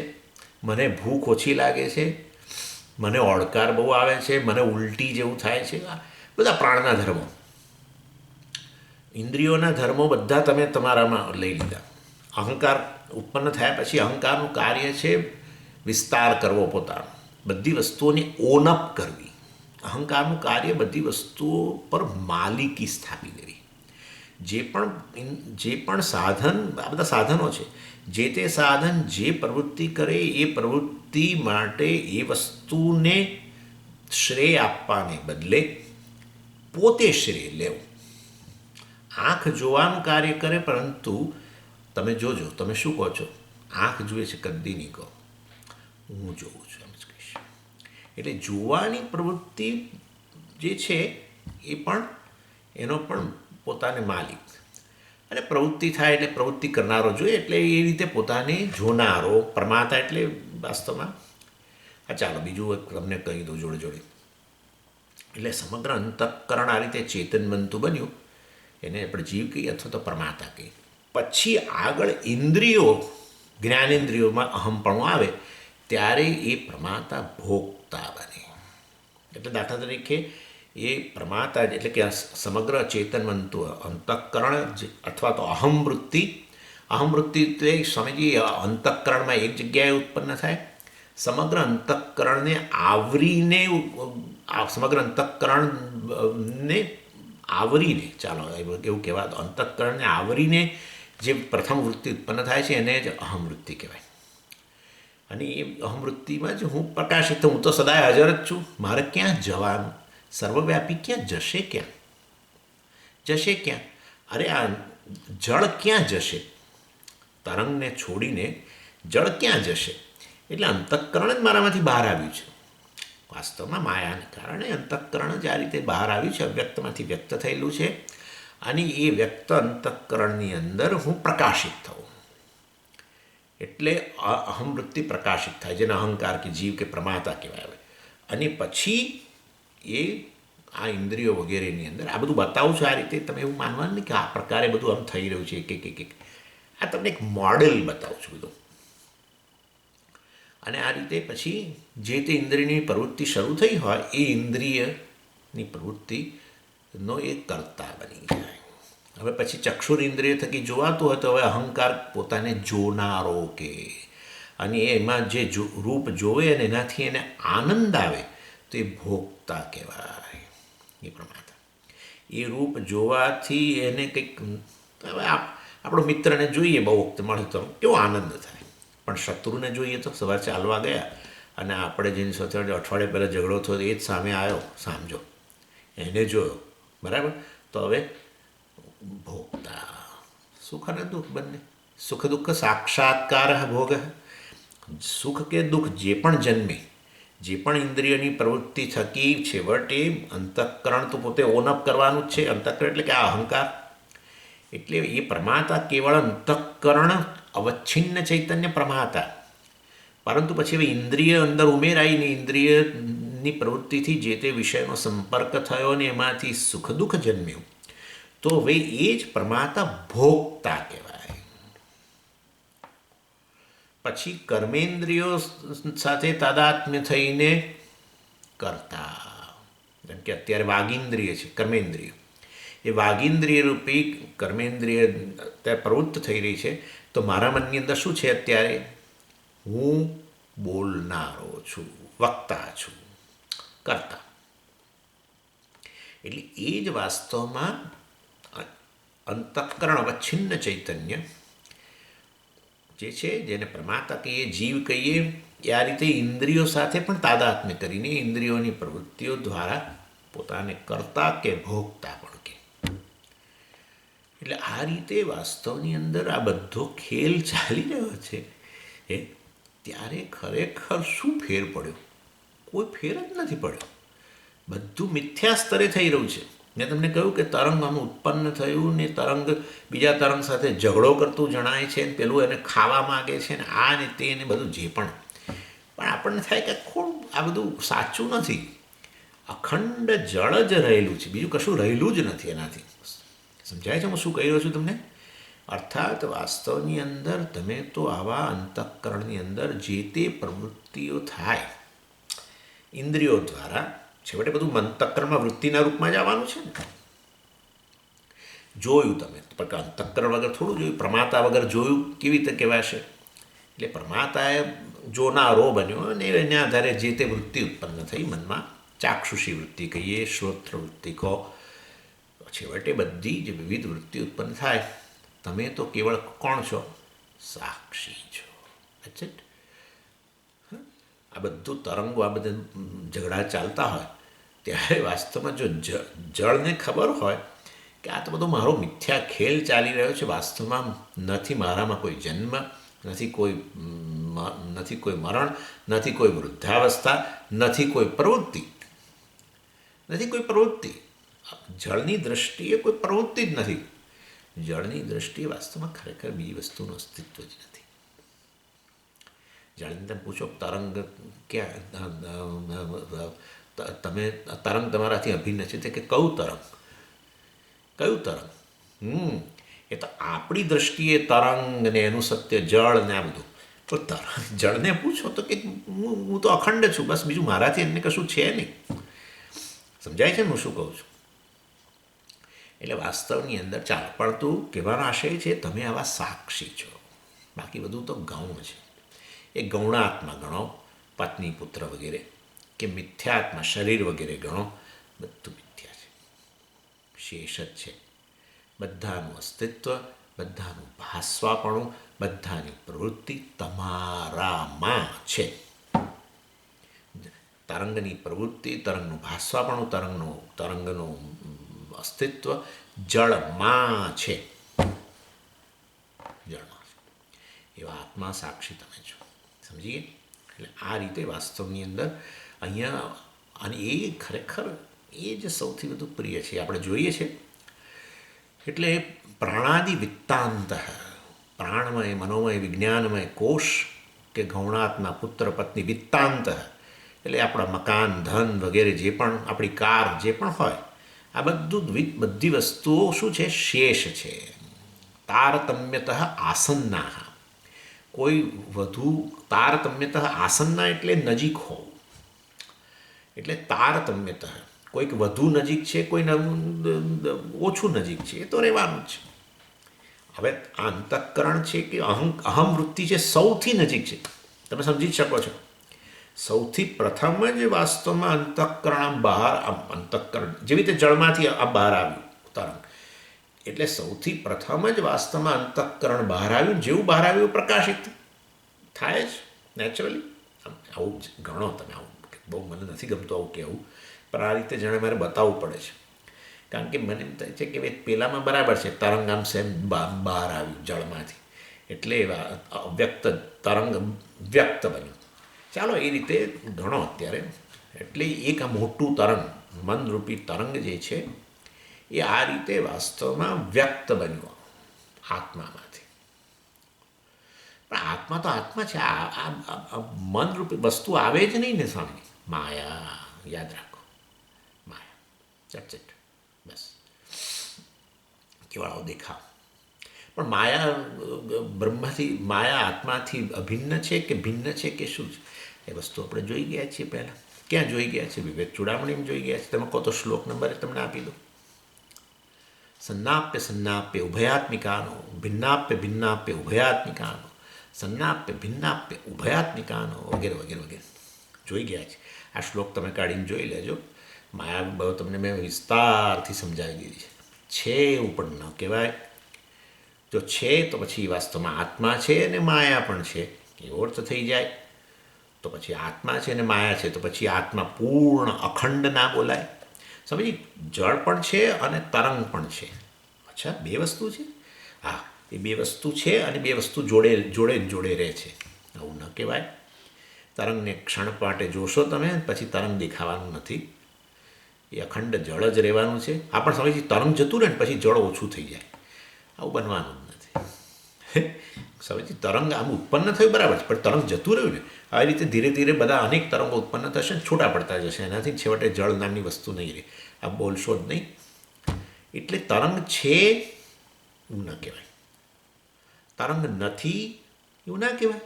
મને ભૂખ ઓછી લાગે છે, મને ઓડકાર બહુ આવે છે, મને ઉલટી જેવું થાય છે. બધા પ્રાણના ધર્મો, ઇન્દ્રિયોના ધર્મો બધા તમે તમારામાં લઈ લીધા. અહંકાર ઉત્પન્ન થયા પછી અહંકારનું કાર્ય છે વિસ્તાર કરવો પોતાનો, બધી વસ્તુઓની ઓનઅપ કરવી. અહંકારનું કાર્ય બધી વસ્તુઓ પર માલિકી સ્થાપી દેવી. જે પણ સાધન, આ બધા સાધનો છે, જે તે સાધન જે પ્રવૃત્તિ કરે એ પ્રવૃત્તિ માટે એ વસ્તુને શ્રેય આપવાને બદલે પોતે શ્રેય લેવું. આંખ જોવાનું કાર્ય કરે, પરંતુ તમે જોજો, તમે શું કહો છો? આંખ જુએ છે, કદી નહીં કહો હું જોઉં છું, એમ જ કહીશ. એટલે જોવાની પ્રવૃત્તિ જે છે એ પણ એનો પણ પોતાને માલિક. અને પ્રવૃત્તિ થાય એટલે પ્રવૃત્તિ કરનારો જોઈએ, એટલે એ રીતે પોતાને જોનારો પ્રમાતા. એટલે વાસ્તવમાં ચાલો બીજું એક તમને કહી દઉં જોડે જોડે. એટલે સમગ્ર અંતઃકરણ આ રીતે ચેતન બનતું બન્યું, એને આપણે જીવ કહીએ અથવા તો પ્રમાતા કહીએ. પછી આગળ ઇન્દ્રિયો, જ્ઞાનેન્દ્રિયોમાં અહમપણું આવે ત્યારે એ પ્રમાતા ભોગતા બને. એટલે દાખલા તરીકે એ પ્રમાતા એટલે કે સમગ્ર ચેતન બનતું અંતઃકરણ અથવા તો અહમવૃત્તિ. અહમવૃત્તિ તે સ્વામીજી અંતઃકરણમાં એક જગ્યાએ ઉત્પન્ન થાય, સમગ્ર અંતઃકરણને આવરીને, સમગ્ર અંતઃકરણને આવરીને, ચાલો એવું કહેવાય, અંતઃકરણને આવરીને જે પ્રથમ વૃત્તિ ઉત્પન્ન થાય છે એને જ અહમવૃત્તિ કહેવાય. અને એ અહમવૃત્તિમાં જ હું પ્રકાશિત, હું તો સદાય હાજર જ છું, મારે ક્યાં જવાનું? સર્વવ્યાપી ક્યાં જશે? ક્યાં જશે? ક્યાં? અરે આ જળ ક્યાં જશે? તરંગને છોડીને જળ ક્યાં જશે? એટલે અંતઃકરણ જ મારામાંથી બહાર આવ્યું છે. વાસ્તવમાં માયાને કારણે અંતઃકરણ જ આ રીતે બહાર આવ્યું છે, અવ્યક્તમાંથી વ્યક્ત થયેલું છે. અને એ વ્યક્ત અંતઃકરણની અંદર હું પ્રકાશિત થઉં, એટલે અહમવૃત્તિ પ્રકાશિત થાય, જેને અહંકાર કે જીવ કે પ્રમાતા કહેવાય. અને પછી એ આ ઇન્દ્રિયો વગેરેની અંદર આ બધું બતાવું છું આ રીતે. તમે એવું માનવાનું નહીં કે આ પ્રકારે બધું આમ થઈ રહ્યું છે એક એક એક એક. આ તમને એક મોડેલ બતાવું છું બધું. અને આ રીતે પછી જે તે ઇન્દ્રિયની પ્રવૃત્તિ શરૂ થઈ હોય એ ઇન્દ્રિયની પ્રવૃત્તિનો એ કર્તા બની જાય. હવે પછી ચક્ષુર ઇન્દ્રિય થકી જોવાતું હોય તો હવે અહંકાર પોતાને જોનારો કે, અને એમાં જે રૂપ જોવે અને એનાથી એને આનંદ આવે તો એ ભોગતા કહેવાય. એ પ્રમાતા એ રૂપ જોવાથી એને કંઈક, હવે આપણો મિત્રને જોઈએ બહુ વખત મળે તો કેવો આનંદ થાય, પણ શત્રુને જોઈએ તો સવાર ચાલવા ગયા અને આપણે જેની સાથે અઠવાડિયા પહેલાં ઝઘડો થયો એ જ સામે આવ્યો, સમજો એને જોયો, બરાબર, તો હવે ભોગતા સુખ અને દુઃખ બંને. સુખ દુઃખ સાક્ષાત્કાર ભોગ. સુખ કે દુઃખ જે પણ જન્મે, જે પણ ઇન્દ્રિયની પ્રવૃત્તિ થકી છેવટે અંતઃકરણ તો પોતે ઓનઅપ કરવાનું જ છે. અંતઃકરણ એટલે કે આ અહંકાર, એટલે એ પ્રમાતા કેવળ અંતઃકરણ અવચ્છિન્ન ચૈતન્ય પ્રમાતા. પરંતુ પછી હવે ઇન્દ્રિય અંદર ઉમેરાઈને ઇન્દ્રિયની પ્રવૃત્તિથી જે તે વિષયનો સંપર્ક થયો ને એમાંથી સુખ દુઃખ જન્મ્યું, તો હવે એ જ પ્રમાતા ભોગતા કહેવાય. પછી કર્મેન્દ્રિયો સાથે તાદાત્મ્ય થઈને કરતા, જેમ કે અત્યારે વાગિન્દ્રિય છે, કર્મેન્દ્રિય, એ વાગિન્દ્રિય રૂપી કર્મેન્દ્રિય અત્યારે પ્રવૃત્ત થઈ રહી છે. તો મારા મનની અંદર શું છે અત્યારે? હું બોલનારો છું, વક્તા છું, કરતા. એટલે એ જ વાસ્તવમાં અંતઃકરણ અવચ્છિન્ન ચૈતન્ય જે છે, જેને પ્રમાતા કહીએ, જીવ કહીએ, એ આ રીતે ઇન્દ્રિયો સાથે પણ તાદાત્મ્ય કરીને ઇન્દ્રિયોની પ્રવૃત્તિઓ દ્વારા પોતાને કરતા કે ભોગતા પણ કે. એટલે આ રીતે વાસ્તવની અંદર આ બધો ખેલ ચાલી રહ્યો છે. ત્યારે ખરેખર શું ફેર પડ્યો? કોઈ ફેર જ નથી પડ્યો. બધું મિથ્યા સ્તરે થઈ રહ્યું છે. મેં તમને કહ્યું કે તરંગ આનું ઉત્પન્ન થયું ને તરંગ બીજા તરંગ સાથે ઝઘડો કરતું જણાય છે, પેલું એને ખાવા માગે છે ને આ ને તે ને બધું જે પણ આપણને થાય કે આ બધું સાચું નથી. અખંડ જળ જ રહેલું છે, બીજું કશું રહેલું જ નથી એનાથી. સમજાય છે હું શું કહી રહ્યો છું તમને? અર્થાત વાસ્તવની અંદર તમે તો આવા અંતઃકરણની અંદર જે તે પ્રવૃત્તિઓ થાય ઇન્દ્રિયો દ્વારા, છેવટે બધું અંતઃકરણમાં વૃત્તિના રૂપમાં જ આવવાનું છે ને. જોયું તમે, પણ અંતઃકરણ વગર થોડું જોયું, પ્રમાતા વગર જોયું કેવી રીતે કહેવાશે? એટલે પ્રમાતાએ જોનારો બન્યો અને એના આધારે જે તે વૃત્તિ ઉત્પન્ન થઈ મનમાં. ચાક્ષુષી વૃત્તિ કહીએ, શ્રોત્ર વૃત્તિ કહો, છેવટે બધી જ વિવિધ વૃત્તિ ઉત્પન્ન થાય. તમે તો કેવળ કોણ છો? સાક્ષી છો. આ બધું તરંગો, આ બધા ઝઘડા ચાલતા હોય ત્યારે વાસ્તવમાં જો જળને ખબર હોય કે આ તો બધો મારો મિથ્યા ખેલ ચાલી રહ્યો છે, વાસ્તવમાં નથી મારામાં કોઈ જન્મ, નથી કોઈ મરણ, નથી કોઈ વૃદ્ધાવસ્થા, નથી કોઈ પ્રવૃત્તિ, નથી કોઈ પ્રવૃત્તિ. જળની દૃષ્ટિએ કોઈ પ્રવૃત્તિ જ નથી. જળની દૃષ્ટિએ વાસ્તવમાં ખરેખર બીજી વસ્તુનું અસ્તિત્વ જ નથી. જળને તમે પૂછો તરંગ ક્યાં, તમે તરંગ તમારાથી અભિન્ન છે તે કે કયું તરંગ? એ તો આપણી દૃષ્ટિએ તરંગ ને એનું સત્ય જળ ને આ બધું. તો જળને પૂછો તો કે હું તો અખંડ છું, બસ બીજું મારાથી એમને કશું છે નહીં. સમજાય છે હું શું કહું છું? એટલે વાસ્તવની અંદર ચાલો, પણ તું કહેવાનો આશય છે તમે આવા સાક્ષી છો. બાકી બધું તો ગૌણ છે. એ ગૌણાત્મા ગણો, પત્ની પુત્ર વગેરે, કે મિથ્યાત્મા શરીર વગેરે ગણો, બધું મિથ્યા છે, શેષ જ છે. બધાનું અસ્તિત્વ, બધાનું ભાસ્વાપણું, બધાની પ્રવૃત્તિ તમારામાં છે. તરંગની પ્રવૃત્તિ, તરંગનું ભાસ્વાપણું, તરંગનું અસ્તિત્વ જળમાં છે. જળમાં છે. એવા આત્મા સાક્ષી તમે છો. સમજીએ? એટલે આ રીતે વાસ્તવની અંદર અહીંયા, અને એ ખરેખર એ જ સૌથી વધુ પ્રિય છે. આપણે જોઈએ છે એટલે પ્રાણાદિ વિત્તાંત, પ્રાણમય, મનોમય, વિજ્ઞાનમય કોષ કે ગૌણાત્મા, પુત્ર, પત્ની, વિત્તાંત એટલે આપણા મકાન, ધન વગેરે જે પણ, આપણી કાર જે પણ હોય, આ બધું બધી વસ્તુઓ શું છે? શેષ છે. તારતમ્યતઃ આસન્ના, કોઈ વધુ તારતમ્યતઃ આસન્ના એટલે નજીક હોવું, એટલે તારતમ્યતઃ કોઈક વધુ નજીક છે, કોઈ ઓછું નજીક છે, એ તો રહેવાનું જ છે. હવે આ અંતઃકરણ છે કે અહમ વૃત્તિ છે, સૌથી નજીક છે. તમે સમજી જ શકો છો. સૌથી પ્રથમ જ વાસ્તવમાં અંતઃકરણ આમ બહાર, આમ અંતઃકરણ જેવી રીતે જળમાંથી આ બહાર આવ્યું તરંગ, એટલે સૌથી પ્રથમ જ વાસ્તવમાં અંતઃકરણ બહાર આવ્યું, જેવું બહાર આવ્યું પ્રકાશિત થાય જ નેચરલી. આવું જ ગણો તમે. આવું બહુ મને નથી ગમતું આવું કહેવું, પણ આ રીતે જાણે મારે બતાવવું પડે છે. કારણ કે મને એમ થાય છે કે પહેલાંમાં બરાબર છે, તરંગ આમ સેમ બહાર આવ્યું જળમાંથી, એટલે અવ્યક્ત તરંગ વ્યક્ત બન્યું. ચાલો એ રીતે ગણો અત્યારે. એટલે એક આ મોટું તરંગ, મનરૂપી તરંગ જે છે એ આ રીતે વાસ્તવમાં વ્યક્ત બન્યું આત્મામાંથી. પણ આત્મા તો આત્મા છે, આ મનરૂપી વસ્તુ આવે જ નહીં ને સ્વામી. માયા, યાદ રાખો, માયા. That's it. બસ કેવાળો દેખાવ. પણ માયા બ્રહ્મથી, માયા આત્માથી અભિન્ન છે કે ભિન્ન છે કે શું છે, એ વસ્તુ આપણે જોઈ ગયા છીએ પહેલાં. ક્યાં જોઈ ગયા છે? વિવેક ચૂડામણીમાં જોઈ ગયા છે. તમે કહો તો શ્લોક નંબર તમને આપી દો. સન્નાપ્ય સન્નાપ્ય ઉભયાત્મિકાનો, ભિન્નાપ્ય ભિન્નાપ્ય ઉભયાત્મિકાનો, સન્નાપ્ય ભિન્નાપ્ય ઉભયાત્મિકાનો, વગેરે વગેરે વગેરે જોઈ ગયા છે. આ શ્લોક તમે કાઢીને જોઈ લેજો. માયા બહુ તમને મેં વિસ્તારથી સમજાવી દીધી છે એવું પણ ન કહેવાય. જો છે તો પછી વાસ્તવમાં આત્મા છે અને માયા પણ છે, એવો અર્થ થઈ જાય. તો પછી આત્મા છે અને માયા છે, તો પછી આત્મા પૂર્ણ અખંડ ના બોલાય. સમજી, જળ પણ છે અને તરંગ પણ છે. અચ્છા, બે વસ્તુ છે. હા, એ બે વસ્તુ છે અને બે વસ્તુ જોડે જોડે જોડે રહે છે, આવું ન કહેવાય. તરંગને ક્ષણ માટે જોશો તમે, પછી તરંગ દેખાવાનું નથી. એ અખંડ જળ જ રહેવાનું છે. આ પણ સમજી, તરંગ જતું રહે ને પછી જળ ઓછું થઈ જાય, આવું બનવાનું જ નથી. સમજી, તરંગ આમ ઉત્પન્ન થયું બરાબર છે, પણ તરંગ જતું રહ્યું ને. આવી રીતે ધીરે ધીરે બધા અનેક તરંગો ઉત્પન્ન થશે ને છૂટા પડતા જશે. એનાથી છેવટે જળ નામની વસ્તુ નહીં રહે. આ બોલશો જ નહીં. એટલે તરંગ છે એવું ના કહેવાય, તરંગ નથી એવું ના કહેવાય.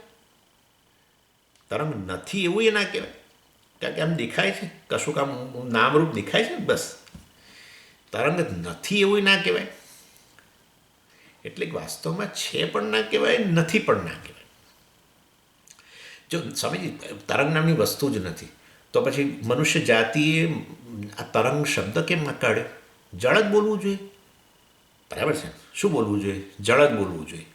તરંગ નથી એવું એ ના કહેવાય, કારણ કે આમ દેખાય છે, કશુંક આમ નામરૂપ દેખાય છે, બસ. તરંગ નથી એવું ના કહેવાય. એટલે વાસ્તવમાં છે પણ ના કહેવાય, નથી પણ ના કહેવાય. જો સ્વામીજી તરંગ નામની વસ્તુ જ નથી, તો પછી મનુષ્ય જાતિએ આ તરંગ શબ્દ કેમ ના કાઢ્યો? જળ જ બોલવું જોઈએ, બરાબર છે. શું બોલવું જોઈએ? જળ જ બોલવું જોઈએ.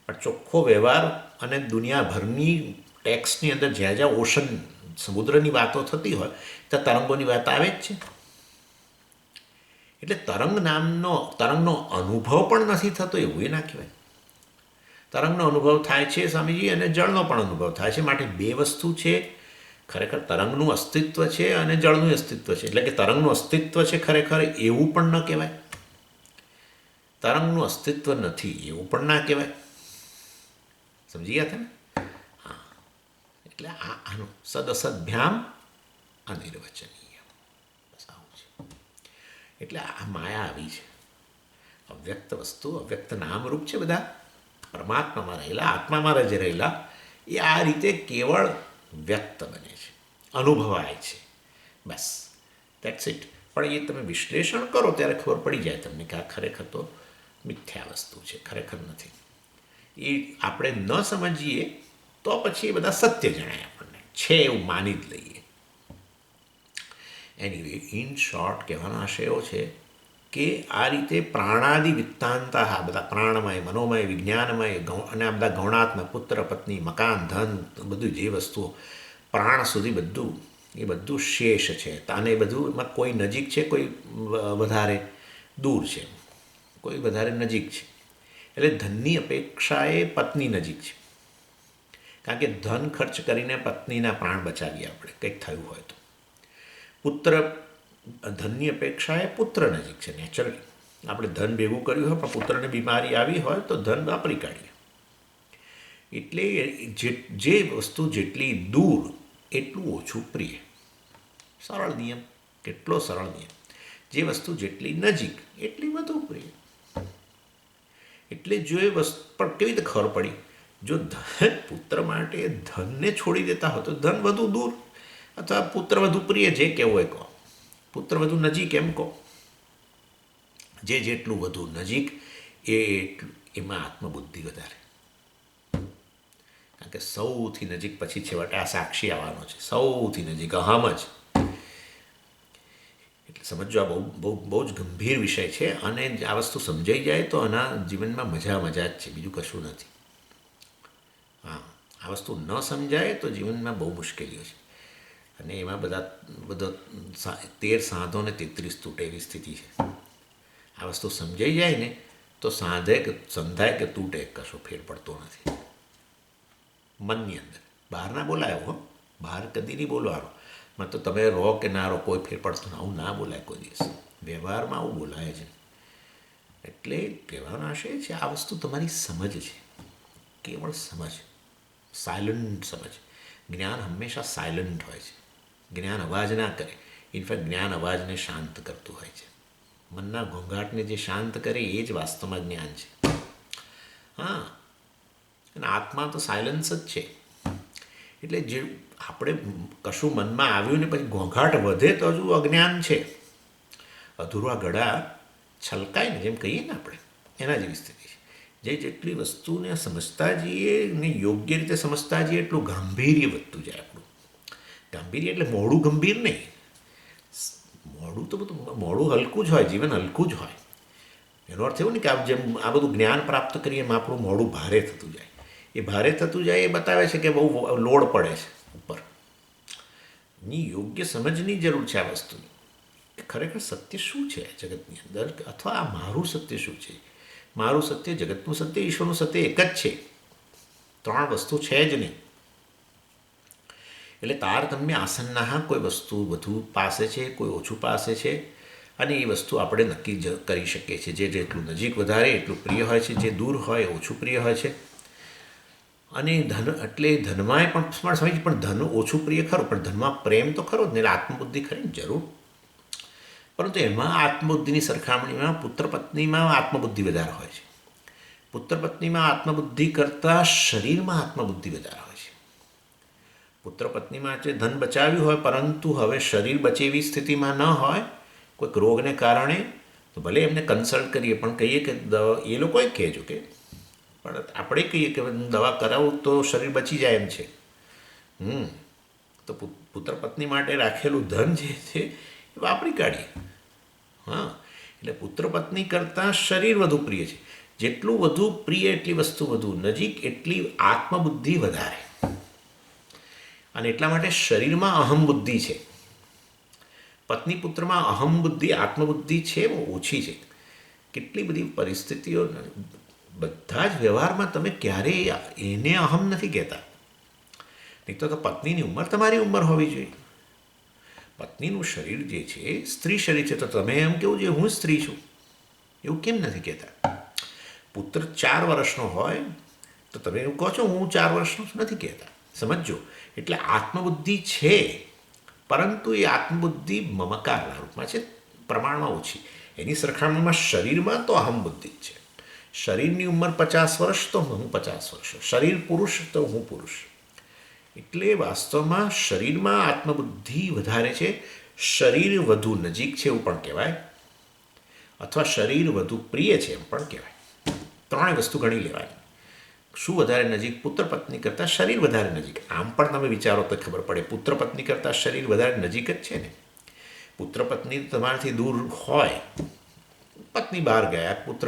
પણ ચોખ્ખો વ્યવહાર અને દુનિયાભરની ટેક્સની અંદર જ્યાં જ્યાં ઓશન, સમુદ્રની વાતો થતી હોય ત્યાં તરંગોની વાત આવે જ છે. એટલે તરંગનો અનુભવ પણ નથી થતો એવું એ ના કહેવાય. તરંગનો અનુભવ થાય છે સ્વામીજી, અને જળનો પણ અનુભવ થાય છે. માટે બે વસ્તુ છે. ખરેખર તરંગનું અસ્તિત્વ છે અને જળનું અસ્તિત્વ છે. એટલે કે તરંગનું અસ્તિત્વ છે ખરેખર એવું પણ ન કહેવાય, તરંગનું અસ્તિત્વ નથી એવું પણ ના કહેવાય. સમજી ગયા તમે? હા. એટલે આનું સદઅસદભ્યામ અનિર્વચનીય, બસ આવું છે. એટલે આ માયા આવી છે. અવ્યક્ત વસ્તુ, અવ્યક્ત નામરૂપ છે બધા, પરમાત્મામાં રહેલા, આત્મામાં જ રહેલા, એ આ રીતે કેવળ વ્યક્ત બને છે, અનુભવાય છે, બસ. That's it. પણ એ તમે વિશ્લેષણ કરો ત્યારે ખબર પડી જાય તમને કે આ ખરેખર તો મિથ્યા વસ્તુ છે, ખરેખર નથી. એ આપણે ન સમજીએ તો પછી એ બધા સત્ય જણાય આપણને, છે એવું માની જ લઈએ. એનીવે, ઇન શોર્ટ કહેવાનો આશય એવો છે કે આ રીતે પ્રાણાદિ વિત્તાંતા, બધા પ્રાણમય, મનોમય, વિજ્ઞાનમય અને આ બધા ગૌણાત્મક, પુત્ર, પત્ની, મકાન, ધન, બધું જે વસ્તુઓ પ્રાણ સુધી બધું, એ બધું શેષ છે. અને એ બધું એમાં કોઈ નજીક છે, કોઈ વધારે દૂર છે, કોઈ વધારે નજીક છે. એટલે ધનની અપેક્ષાએ પત્ની નજીક છે, કારણ કે ધન ખર્ચ કરીને પત્નીના પ્રાણ બચાવીએ આપણે, કંઈક થયું હોય તો. પુત્ર, ધનની અપેક્ષાએ પુત્ર નજીક છે નેચરલી. આપણે ધન ભેગું કર્યું હોય પણ પુત્રને બીમારી આવી હોય તો ધન વાપરી કાઢીએ. એટલે જે વસ્તુ જેટલી દૂર એટલું ઓછું પ્રિય. સરળ નિયમ, કેટલો સરળ નિયમ. જે વસ્તુ જેટલી નજીક એટલી વધુ પ્રિય. એટલે જો એ વસ્તુ પણ કેવી રીતે ખબર પડી, જો પુત્ર માટે ધનને છોડી દેતા હોય તો ધન વધુ દૂર, અથવા પુત્ર વધુ પ્રિય, જે કહેવું હોય કહો, પુત્ર વધુ નજીક એમ કહો, જેટલું વધુ નજીક એટલું એમાં આત્મબુદ્ધિ વધારે. કારણ કે સૌથી નજીક પછી છેવટે આ સાક્ષી આવવાનો છે, સૌથી નજીક અહમ જ. એટલે સમજો, આ બહુ બહુ બહુ જ ગંભીર વિષય છે, અને આ વસ્તુ સમજાઈ જાય તો આના જીવનમાં મજા જ છે, બીજું કશું નથી. હા, આ વસ્તુ ન સમજાય તો જીવનમાં બહુ મુશ્કેલીઓ છે, અને એમાં બધો 13 સાંધો ને 33 તૂટે એવી સ્થિતિ છે. આ વસ્તુ સમજાઈ જાય ને તો સંધાય કે તૂટે કશો ફેર પડતો નથી મનની અંદર. બહાર ના બોલાયો હો, બહાર કદી નહીં બોલવાનો. માં તો તમે રહો કે ના રહો કોઈ ફેર પડતો આવું ના બોલાય કોઈ દિવસ. વ્યવહારમાં આવું બોલાય છે. એટલે કહેવાનો આશય છે, આ વસ્તુ તમારી સમજ છે, કેવળ સમજ, સાયલન્ટ સમજ. જ્ઞાન હંમેશા સાયલન્ટ હોય છે. જ્ઞાન અવાજ ના કરે. ઇનફેક્ટ જ્ઞાન અવાજને શાંત કરતું હોય છે. મનના ઘોંઘાટને જે શાંત કરે એ જ વાસ્તવમાં જ્ઞાન છે. હા, અને આત્મા તો સાયલન્સ જ છે. એટલે જે આપણે કશું મનમાં આવ્યું ને પછી ઘોંઘાટ વધે તો હજુ અજ્ઞાન છે. અધૂરા ઘડા છલકાય ને, જેમ કહીએ ને આપણે, એના જેવી સ્થિતિ છે. જેટલી વસ્તુને સમજતા જઈએ ને યોગ્ય રીતે સમજતા જઈએ એટલું ગાંભીર્ય વધતું જાય આપણું. ગાંભીર્ય એટલે મોડું ગંભીર નહીં. મોડું તો બધું મોડું હલકું જ હોય, જીવન હલકું જ હોય. એનો અર્થ એવો ને કે જેમ આ બધું જ્ઞાન પ્રાપ્ત કરીએ એમાં આપણું મોડું ભારે થતું જાય. એ ભારે થતું જાય એ બતાવે છે કે બહુ લોડ પડે છે ઉપર. ની યોગ્ય સમજની જરૂર છે આ વસ્તુની. ખરેખર સત્ય શું છે જગતની અંદર, અથવા આ મારું સત્ય શું છે. મારું સત્ય, જગતનું સત્ય, ઈશ્વરનું સત્ય એક જ છે. 3 વસ્તુ છે જ નહીં. એટલે તારતમ્ય આસન્ના, કોઈ વસ્તુ વધુ પાસે છે, કોઈ ઓછું પાસે છે, અને એ વસ્તુ આપણે નક્કી કરી શકીએ છીએ. જેટલું નજીક વધારે એટલું પ્રિય હોય છે, જે દૂર હોય ઓછું પ્રિય હોય છે. અને ધન એટલે ધનમાંય પણ સમજ, પણ ધન ઓછું પ્રિય ખરું, પણ ધનમાં પ્રેમ તો ખરો જ ને, એટલે આત્મબુદ્ધિ ખરી જરૂર. પરંતુ એમાં આત્મબુદ્ધિની સરખામણીમાં પુત્ર પત્નીમાં આત્મબુદ્ધિ વધારે હોય છે. પુત્ર પત્નીમાં આત્મબુદ્ધિ કરતાં શરીરમાં આત્મબુદ્ધિ વધારે હોય છે. પુત્ર પત્નીમાં જે ધન બચાવ્યું હોય, પરંતુ હવે શરીર બચે એવી સ્થિતિમાં ન હોય, કોઈક રોગને કારણે, તો ભલે એમને કન્સલ્ટ કરીએ, પણ કહીએ કે એ લોકોએ કહેજો કે, પણ આપણે કહીએ કે દવા કરાવું તો શરીર બચી જાય એમ છે. તો પુત્ર પત્ની માટે રાખેલું ધન જે છે એ વાપરી કાઢીએ. હા, એટલે પુત્ર પત્ની કરતાં શરીર વધુ પ્રિય છે. જેટલું વધુ પ્રિય એટલી વસ્તુ વધુ નજીક, એટલી આત્મબુદ્ધિ વધારે. અને એટલા માટે શરીરમાં અહમ બુદ્ધિ છે. પત્ની પુત્રમાં અહમ બુદ્ધિ, આત્મબુદ્ધિ છે બહુ ઓછી છે. કેટલી બધી પરિસ્થિતિઓ, બધા જ વ્યવહારમાં તમે ક્યારેય એને અહમ નથી કહેતા. નહીં તો પત્નીની ઉંમર તમારી ઉંમર હોવી જોઈએ. પત્નીનું શરીર જે છે સ્ત્રી શરીર છે, તો તમે એમ કેવું જોઈએ હું સ્ત્રી છું, એવું કેમ નથી કહેતા. પુત્ર 4 વર્ષનો હોય તો તમે એવું કહો છો હું 4 વર્ષનો નથી કહેતા. સમજો, એટલે આત્મબુદ્ધિ છે, પરંતુ એ આત્મબુદ્ધિ મમકારના રૂપમાં છે, પ્રમાણમાં ઓછી. એની સરખામણીમાં શરીરમાં તો અહમ બુદ્ધિ છે. શરીરની ઉંમર 50 વર્ષ તો હું 50 વર્ષ, શરીર પુરુષ તો હું પુરુષ. એટલે વાસ્તવમાં શરીરમાં આત્મબુદ્ધિ વધારે છે. શરીર વધુ નજીક છે એવું પણ કહેવાય, અથવા શરીર વધુ પ્રિય છે એમ પણ કહેવાય. 3 વસ્તુ ગણી લેવાય. શું વધારે નજીક? પુત્ર પત્ની કરતાં શરીર વધારે નજીક. આમ પણ તમે વિચારો તો ખબર પડે, પુત્ર પત્ની કરતાં શરીર વધારે નજીક જ છે ને. પુત્ર પત્ની તમારાથી દૂર હોય, પત્ની બહાર ગયા, પુત્ર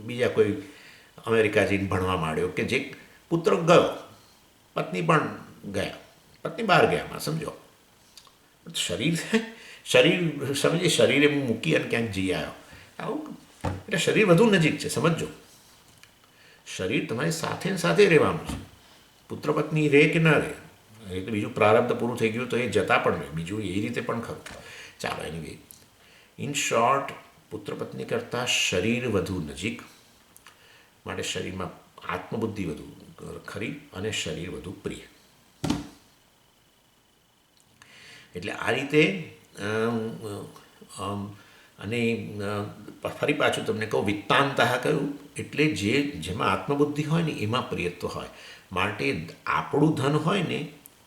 બીજા કોઈ અમેરિકા જઈને ભણવા માંડ્યો, કે જે પુત્ર ગયો, પત્ની પણ ગયા, પત્ની બહાર ગયા, માં સમજો. શરીર સમજીએ, શરીરે મૂકી અને ક્યાંક જઈ આવ્યો આવું. એટલે શરીર વધુ નજીક છે, સમજો. શરીર તમારી સાથે ને સાથે રહેવાનું છે. પુત્ર પત્ની રહે કે ન રહે, એ તો બીજું પ્રારબ્ધ પૂરું થઈ ગયું તો એ જતા પણ રહે, બીજું એ રીતે પણ ખરું. ચાલો, એની ઇન શોર્ટ, પુત્ર પત્ની કરતાં શરીર વધુ નજીક, માટે શરીરમાં આત્મબુદ્ધિ વધુ ખરી અને શરીર વધુ પ્રિય. એટલે આ રીતે અને ફરી પાછું તમને કહું, વિત્તાંતઃ કહ્યું એટલે જેમાં આત્મબુદ્ધિ હોય ને એમાં પ્રિયત્વ હોય. માટે આપણું ધન હોય ને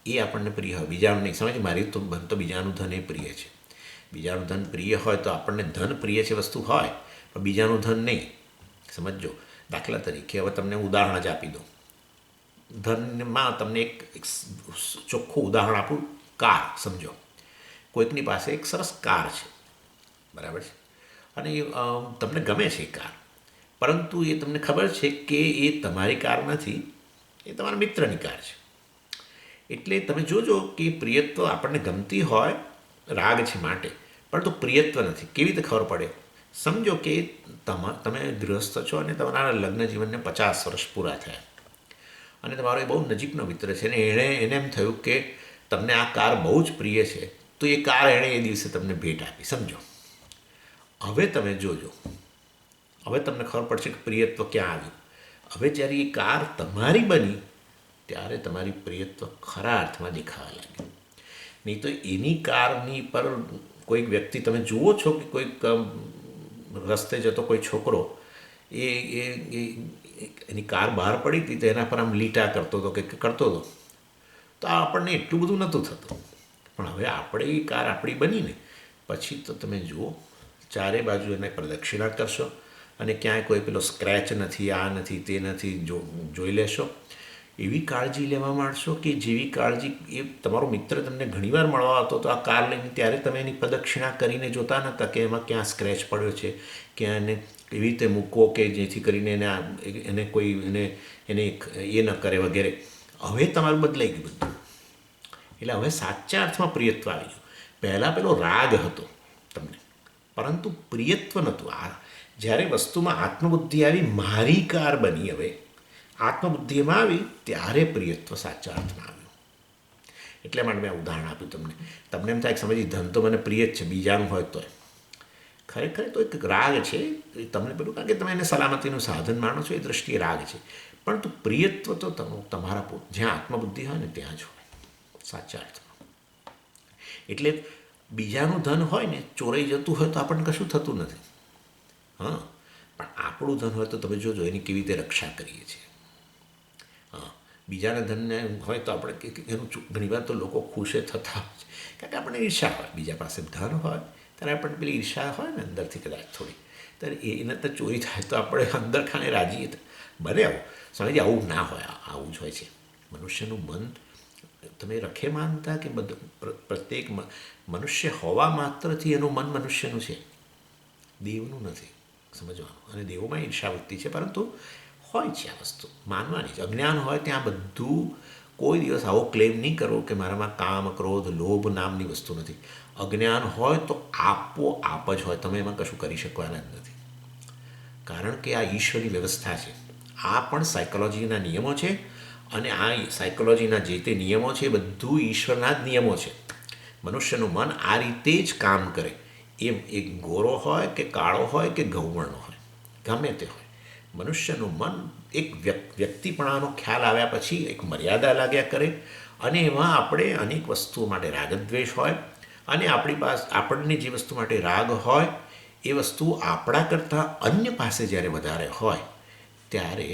એ આપણને પ્રિય હોય, બીજાનું નહીં. સમજ, મારી તો બીજાનું ધન એ પ્રિય છે. બીજાનું ધન પ્રિય હોય તો આપણને ધન પ્રિય છે વસ્તુ હોય, પણ બીજાનું ધન નહીં. સમજો, દાખલા તરીકે હવે તમને ઉદાહરણ જ આપી દઉં. ધનમાં તમને એક ચોખ્ખું ઉદાહરણ આપું. કાર સમજો, કોઈકની પાસે એક સરસ કાર છે, બરાબર છે, અને તમને ગમે છે એ કાર, પરંતુ એ તમને ખબર છે કે એ તમારી કાર નથી, એ તમારા મિત્રની કાર છે. એટલે તમે જોજો કે પ્રિયત્વ આપણને ગમતી હોય, રાગ છે માટે, પરંતુ પ્રિયત્વ નથી. કેવી રીતે ખબર પડે? સમજો કે તમે ગૃહસ્થ છો અને તમારા લગ્ન જીવનને 50 વર્ષ પૂરા થયા, અને તમારો એ બહુ નજીકનો મિત્ર છે અને એને એમ થયું કે તમને આ કાર બહુ જ પ્રિય છે, તો એ કાર એણે એ દિવસે તમને ભેટ આપી. સમજો, હવે તમે જોજો, હવે તમને ખબર પડશે કે પ્રિયત્વ ક્યાં આવ્યું. હવે જ્યારે એ કાર તમારી બની ત્યારે તમારી પ્રિયત્વ ખરા અર્થમાં દેખાવા લાગ્યું. નહીં તો એની કારની પર કોઈક વ્યક્તિ તમે જુઓ છો કે કોઈક રસ્તે જતો કોઈ છોકરો એ એની કાર બહાર પડી હતી તો એના પર આમ લીટા કરતો હતો કે કરતો હતો, તો આપણને એટલું બધું નહોતું થતું. પણ હવે આપણે એ કાર આપણી બનીને પછી તો તમે જુઓ, ચારે બાજુ એને પ્રદક્ષિણા કરશો અને ક્યાંય કોઈ પેલો સ્ક્રેચ નથી, આ નથી, તે નથી, જોઈ લેશો. એવી કાળજી લેવા માંડશો કે જેવી કાળજી એ તમારો મિત્ર તમને ઘણીવાર મળવા આવતો તો આ કાર લઈને, ત્યારે તમે એની પ્રદક્ષિણા કરીને જોતા નહોતા કે એમાં ક્યાં સ્ક્રેચ પડ્યો છે, ક્યાં એને એવી રીતે મૂકો કે જેથી કરીને એને કોઈ એને એ ન કરે વગેરે. હવે તમારું બદલાઈ ગયું બધું. એટલે હવે સાચા અર્થમાં પ્રિયત્વ આવી ગયું. પહેલાં પેલો રાગ હતો તમને, પરંતુ પ્રિયત્વ નહોતું. જ્યારે વસ્તુમાં આત્મબુદ્ધિ આવી, મારી કાર બની, હવે આત્મબુદ્ધિમાં આવી ત્યારે પ્રિયત્વ સાચા અર્થમાં આવ્યું. એટલે માટે મેં ઉદાહરણ આપ્યું તમને. તમને એમ થાય કે સમજી, ધન તો મને પ્રિય જ છે, બીજાનું હોય તો ખરેખર તો એક રાગ છે તમને પેલું, કારણ કે તમે એને સલામતીનું સાધન માનો છો, એ દૃષ્ટિએ રાગ છે. પરંતુ પ્રિયત્વ તો તમારા જ્યાં આત્મબુદ્ધિ હોય ને ત્યાં જ હોય સાચા અર્થમાં. એટલે બીજાનું ધન હોય ને ચોરાઈ જતું હોય તો આપણને કશું થતું નથી. હા, પણ આપણું ધન હોય તો તમે જોજો એની કેવી રીતે રક્ષા કરીએ છીએ. હા, બીજાના ધનને હોય તો આપણે એનું ઘણીવાર તો લોકો ખુશ થતા હોય છે, કારણ કે આપણને ઈર્ષા હોય. બીજા પાસે ધન હોય ત્યારે આપણને પેલી ઈર્ષા હોય ને અંદરથી કદાચ થોડી, ત્યારે એને તો ચોરી થાય તો આપણે અંદર ખાને રાજી બને. આવું સમજી, આવું ના હોય, આવું જ હોય છે મનુષ્યનું મન. તમે રખે માનતા કે પ્રત્યેક મનુષ્ય હોવા માત્રથી એનું મન મનુષ્યનું છે, દેવનું નથી. સમજવાનું. અને દેવોમાં ઈર્ષાવૃત્તિ છે, પરંતુ હોય છે આ વસ્તુ માનવાની જ. અજ્ઞાન હોય ત્યાં બધું. કોઈ દિવસ આવો ક્લેમ નહીં કરવો કે મારામાં કામ, ક્રોધ, લોભ નામની વસ્તુ નથી. અજ્ઞાન હોય તો આપોઆપ જ હોય, તમે એમાં કશું કરી શકવાના જ નથી. કારણ કે આ ઈશ્વરની વ્યવસ્થા છે. આ પણ સાયકોલોજીના નિયમો છે, અને આ સાયકોલોજીના જે તે નિયમો છે એ બધું ઈશ્વરના જ નિયમો છે. મનુષ્યનું મન આ રીતે જ કામ કરે. એ ગોરો હોય કે કાળો હોય કે ગૌવર્ણ હોય, ગમે તે હોય, મનુષ્યનું મન એક વ્યક્તિપણાનો ખ્યાલ આવ્યા પછી એક મર્યાદા લાગ્યા કરે, અને એમાં આપણે અનેક વસ્તુઓ માટે રાગદ્વેષ હોય, અને આપણી પાસે આપણને જે વસ્તુ માટે રાગ હોય એ વસ્તુ આપણા કરતાં અન્ય પાસે જ્યારે વધારે હોય ત્યારે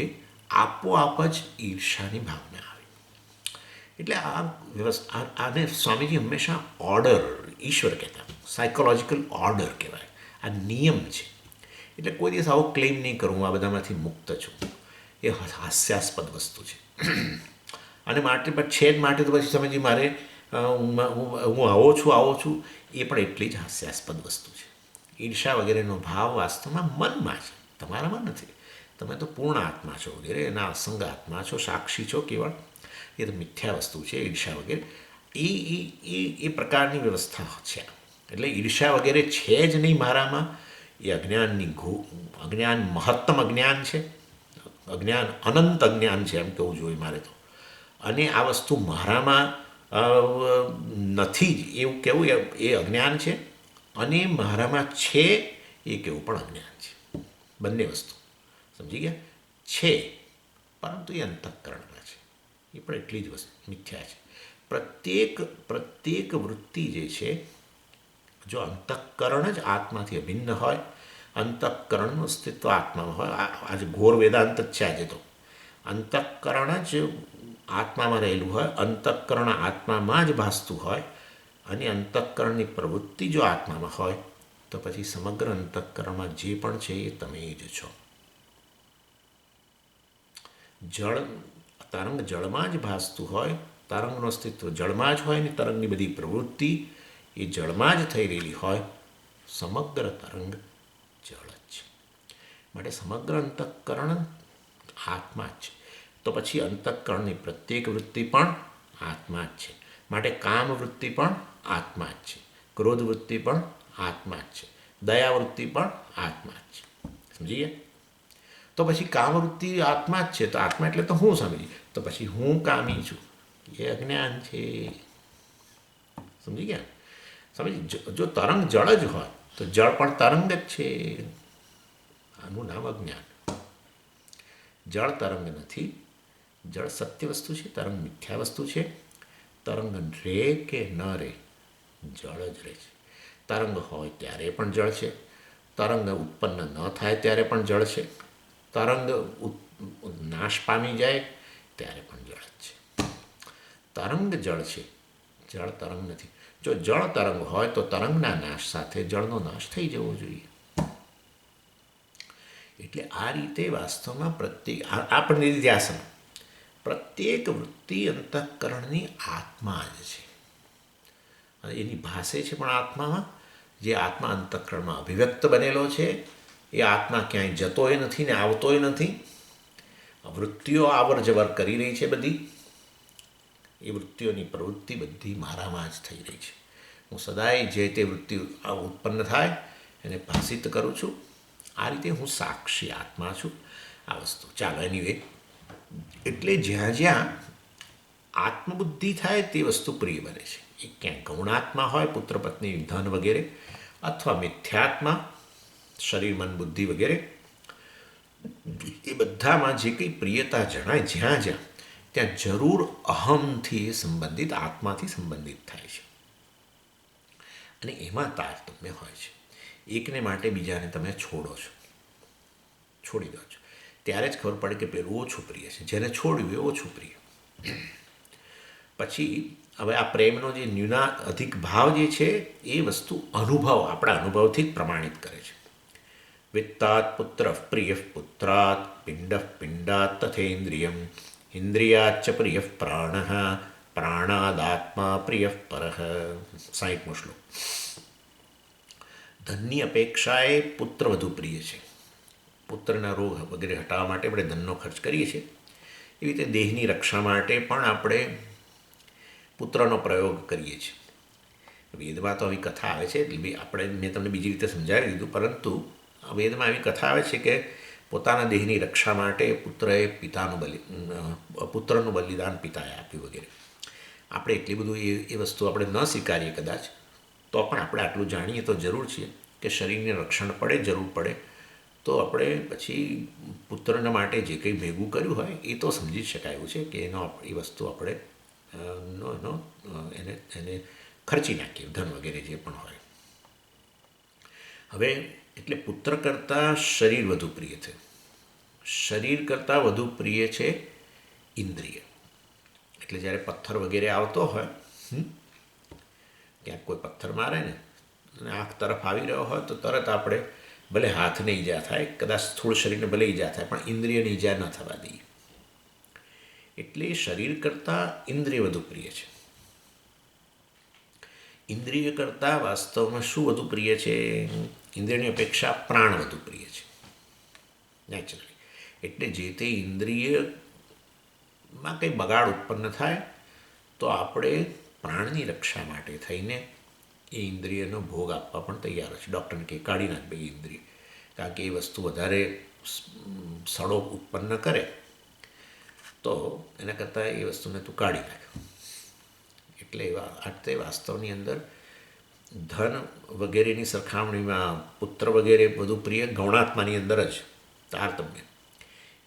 આપોઆપ જ ઈર્ષાની ભાવના આવે. એટલે આ વ્યવસ્થા, આને સ્વામીજી હંમેશા ઓર્ડર, ઈશ્વર કહેતા, સાયકોલોજીકલ ઓર્ડર કહેવાય. આ નિયમ છે. એટલે કોઈ દિવસ આવો ક્લેમ નહીં કરું હું આ બધામાંથી મુક્ત છું, એ હાસ્યાસ્પદ વસ્તુ છે. અને માટે પણ છે જ, માટે તો પછી સમજી મારે હું આવો છું એ પણ એટલી જ હાસ્યાસ્પદ વસ્તુ છે. ઈર્ષા વગેરેનો ભાવ વાસ્તવમાં મનમાં છે, તમારામાં નથી. તમે તો પૂર્ણ આત્મા છો વગેરે, એના અસંગ આત્મા છો, સાક્ષી છો કેવળ. એ તો મિથ્યા વસ્તુ છે ઈર્ષા વગેરે. એ પ્રકારની વ્યવસ્થા છે. એટલે ઈર્ષા વગેરે છે જ નહીં મારામાં. એ અજ્ઞાન મહત્તમ અજ્ઞાન છે, અજ્ઞાન અનંત અજ્ઞાન છે એમ કહેવું જોઈએ મારે તો. અને આ વસ્તુ મારામાં નથી જ એવું કહેવું એ અજ્ઞાન છે, અને મારામાં છે એ કહેવું પણ અજ્ઞાન છે. બંને વસ્તુ સમજી ગયા છે, પરંતુ એ અંતઃકરણમાં છે, એ પણ એટલી જ વસ્તુ મિથ્યા છે. પ્રત્યેક વૃત્તિ જે છે જો અંતઃકરણ જ આત્માથી અભિન્ન હોય, અંતઃકરણનું અસ્તિત્વ આત્મામાં હોય, આજે ઘોર વેદાંત જ છે. આજે તો અંતઃકરણ જ આત્મામાં રહેલું હોય, અંતઃકરણ આત્મામાં જ ભાસતું હોય અને અંતઃકરણની પ્રવૃત્તિ જો આત્મામાં હોય તો પછી સમગ્ર અંતઃકરણમાં જે પણ છે એ તમે જ છો. જળ તરંગ જળમાં જ ભાસતું હોય, તરંગનું અસ્તિત્વ જળમાં જ હોય ને તરંગની બધી પ્રવૃત્તિ એ જળમાં જ થઈ રહેલી હોય. સમગ્ર તરંગ જળ જ છે. માટે સમગ્ર અંતઃકરણ આત્મા જ છે. તો પછી અંતઃકરણની પ્રત્યેક વૃત્તિ પણ આત્મા જ છે. માટે કામ વૃત્તિ પણ આત્મા જ છે, ક્રોધ વૃત્તિ પણ આત્મા જ છે, દયાવૃત્તિ પણ આત્મા જ છે. સમજી ગયા? તો પછી કામવૃત્તિ આત્મા જ છે, તો આત્મા એટલે તો હું સમજી, તો પછી હું કામી છું એ અજ્ઞાન છે. સમજી ગયા? સમજી? જો તરંગ જળ જ હોય તો જળ પણ તરંગ જ છે. આનું નામ અજ્ઞાન. જળ તરંગ નથી. જળ સત્ય વસ્તુ છે, તરંગ મિથ્યા વસ્તુ છે. તરંગ રહે કે ન રહે, જળ જ રહે છે. તરંગ હોય ત્યારે પણ જળ છે, તરંગ ઉત્પન્ન ન થાય ત્યારે પણ જળ છે, તરંગ નાશ પામી જાય ત્યારે પણ જળ જ છે. તરંગ જળ છે, જળ તરંગ નથી. જો જળ તરંગ હોય તો તરંગના નાશ સાથે જળનો નાશ થઈ જવો જોઈએ. એટલે આ રીતે વાસ્તવમાં પ્રત્યેક આપણને ધ્યાસન પ્રત્યેક વૃત્તિ અંતઃકરણની આત્મા જ છે. એની ભાષે છે પણ આત્મામાં. જે આત્મા અંતઃકરણમાં અભિવ્યક્ત બનેલો છે એ આત્મા ક્યાંય જતોય નથી ને આવતોય નથી. વૃત્તિઓ આવર જવર કરી રહી છે બધી. એ વૃત્તિઓની પ્રવૃત્તિ બધી મારામાં જ થઈ રહી છે. હું સદાય જે તે વૃત્તિ ઉત્પન્ન થાય એને ભાષિત કરું છું. આ રીતે હું સાક્ષી આત્મા છું. આ વસ્તુ ચાલો એની વે. એટલે જ્યાં જ્યાં આત્મબુદ્ધિ થાય તે વસ્તુ પ્રિય બને છે. એ ક્યાંય ગૌણાત્મા હોય, પુત્ર પત્ની ધન વગેરે, અથવા મિથ્યાત્મા શરીર મન બુદ્ધિ વગેરે, એ બધામાં જે કંઈ પ્રિયતા જણાય જ્યાં જ્યાં ત્યાં જરૂર અહમથી એ સંબંધિત, આત્માથી સંબંધિત થાય છે. અને એમાં તારતમ્ય હોય છે. એકને માટે બીજાને તમે છોડો છો, છોડી દો છો, ત્યારે જ ખબર પડે કે પેલું ઓછું પ્રિય છે. જેને છોડ્યું એ ઓછું પ્રિય. પછી હવે આ પ્રેમનો જે ન્યૂના અધિક ભાવ જે છે એ વસ્તુ અનુભવ, આપણા અનુભવથી જ પ્રમાણિત કરે છે. વિત્તાત પુત્ર પ્રિય પુત્રાત, પિંડ પિંડાત તથેન્દ્રિયમ, ઇન્દ્રિયાચ પ્રિય પ્રાણ, પ્રાણાદાત્મા પ્રિય પર. 60મો શ્લોક. ધનની અપેક્ષાએ પુત્ર વધુ પ્રિય છે. પુત્રના રોગ વગેરે હટાવવા માટે આપણે ધનનો ખર્ચ કરીએ છીએ. એવી રીતે દેહની રક્ષા માટે પણ આપણે પુત્રનો પ્રયોગ કરીએ છીએ. વેદમાં તો આવી કથા આવે છે, આપણે મેં તમને બીજી રીતે સમજાવી દીધું, પરંતુ વેદમાં એવી કથા આવે છે કે પોતાના દેહની રક્ષા માટે પુત્રએ પુત્રનું બલિદાન પિતાએ આપ્યું વગેરે. આપણે એટલી બધું એ વસ્તુ આપણે ન સ્વીકારીએ કદાચ, તો પણ આપણે આટલું જાણીએ તો જરૂર છે કે શરીરને રક્ષણ પડે, જરૂર પડે તો આપણે પછી પુત્રના માટે જે કંઈ ભેગું કર્યું હોય એ તો સમજી શકાયું છે કે એ વસ્તુ આપણે એને ખર્ચી નાખીએ, ધન વગેરે જે પણ હોય. હવે એટલે પુત્ર કરતાં શરીર વધુ પ્રિય છે. શરીર કરતાં વધુ પ્રિય છે ઇન્દ્રિય. એટલે જ્યારે પથ્થર વગેરે આવતો હોય, ક્યાંક કોઈ પથ્થર મારે ને અને આંખ તરફ આવી રહ્યો હોય તો તરત આપણે ભલે હાથને ઈજા થાય, કદાચ થોડું શરીરને ભલે ઈજા થાય, પણ ઇન્દ્રિયને ઈજા ન થવા દઈએ. એટલે શરીર કરતાં ઇન્દ્રિય વધુ પ્રિય છે. ઇન્દ્રિય કરતાં વાસ્તવમાં શું વધુ પ્રિય છે? ઇન્દ્રિયની અપેક્ષા પ્રાણ વધુ પ્રિય છે નેચરલી. એટલે જે તે ઇન્દ્રિયમાં કંઈ બગાડ ઉત્પન્ન થાય તો આપણે પ્રાણની રક્ષા માટે થઈને એ ઇન્દ્રિયનો ભોગ આપવા પણ તૈયાર છે. ડૉક્ટરને કે કાઢી નાખ ભાઈ ઇન્દ્રિય, કારણ કે એ વસ્તુ વધારે સડો ઉત્પન્ન કરે તો એના કરતાં એ વસ્તુને તું કાઢી નાખ. એટલે તે વાસ્તવની અંદર ધન વગેરેની સરખામણીમાં પુત્ર વગેરે વધુ પ્રિય. ગૌણાત્માની અંદર જ તારતમ્ય.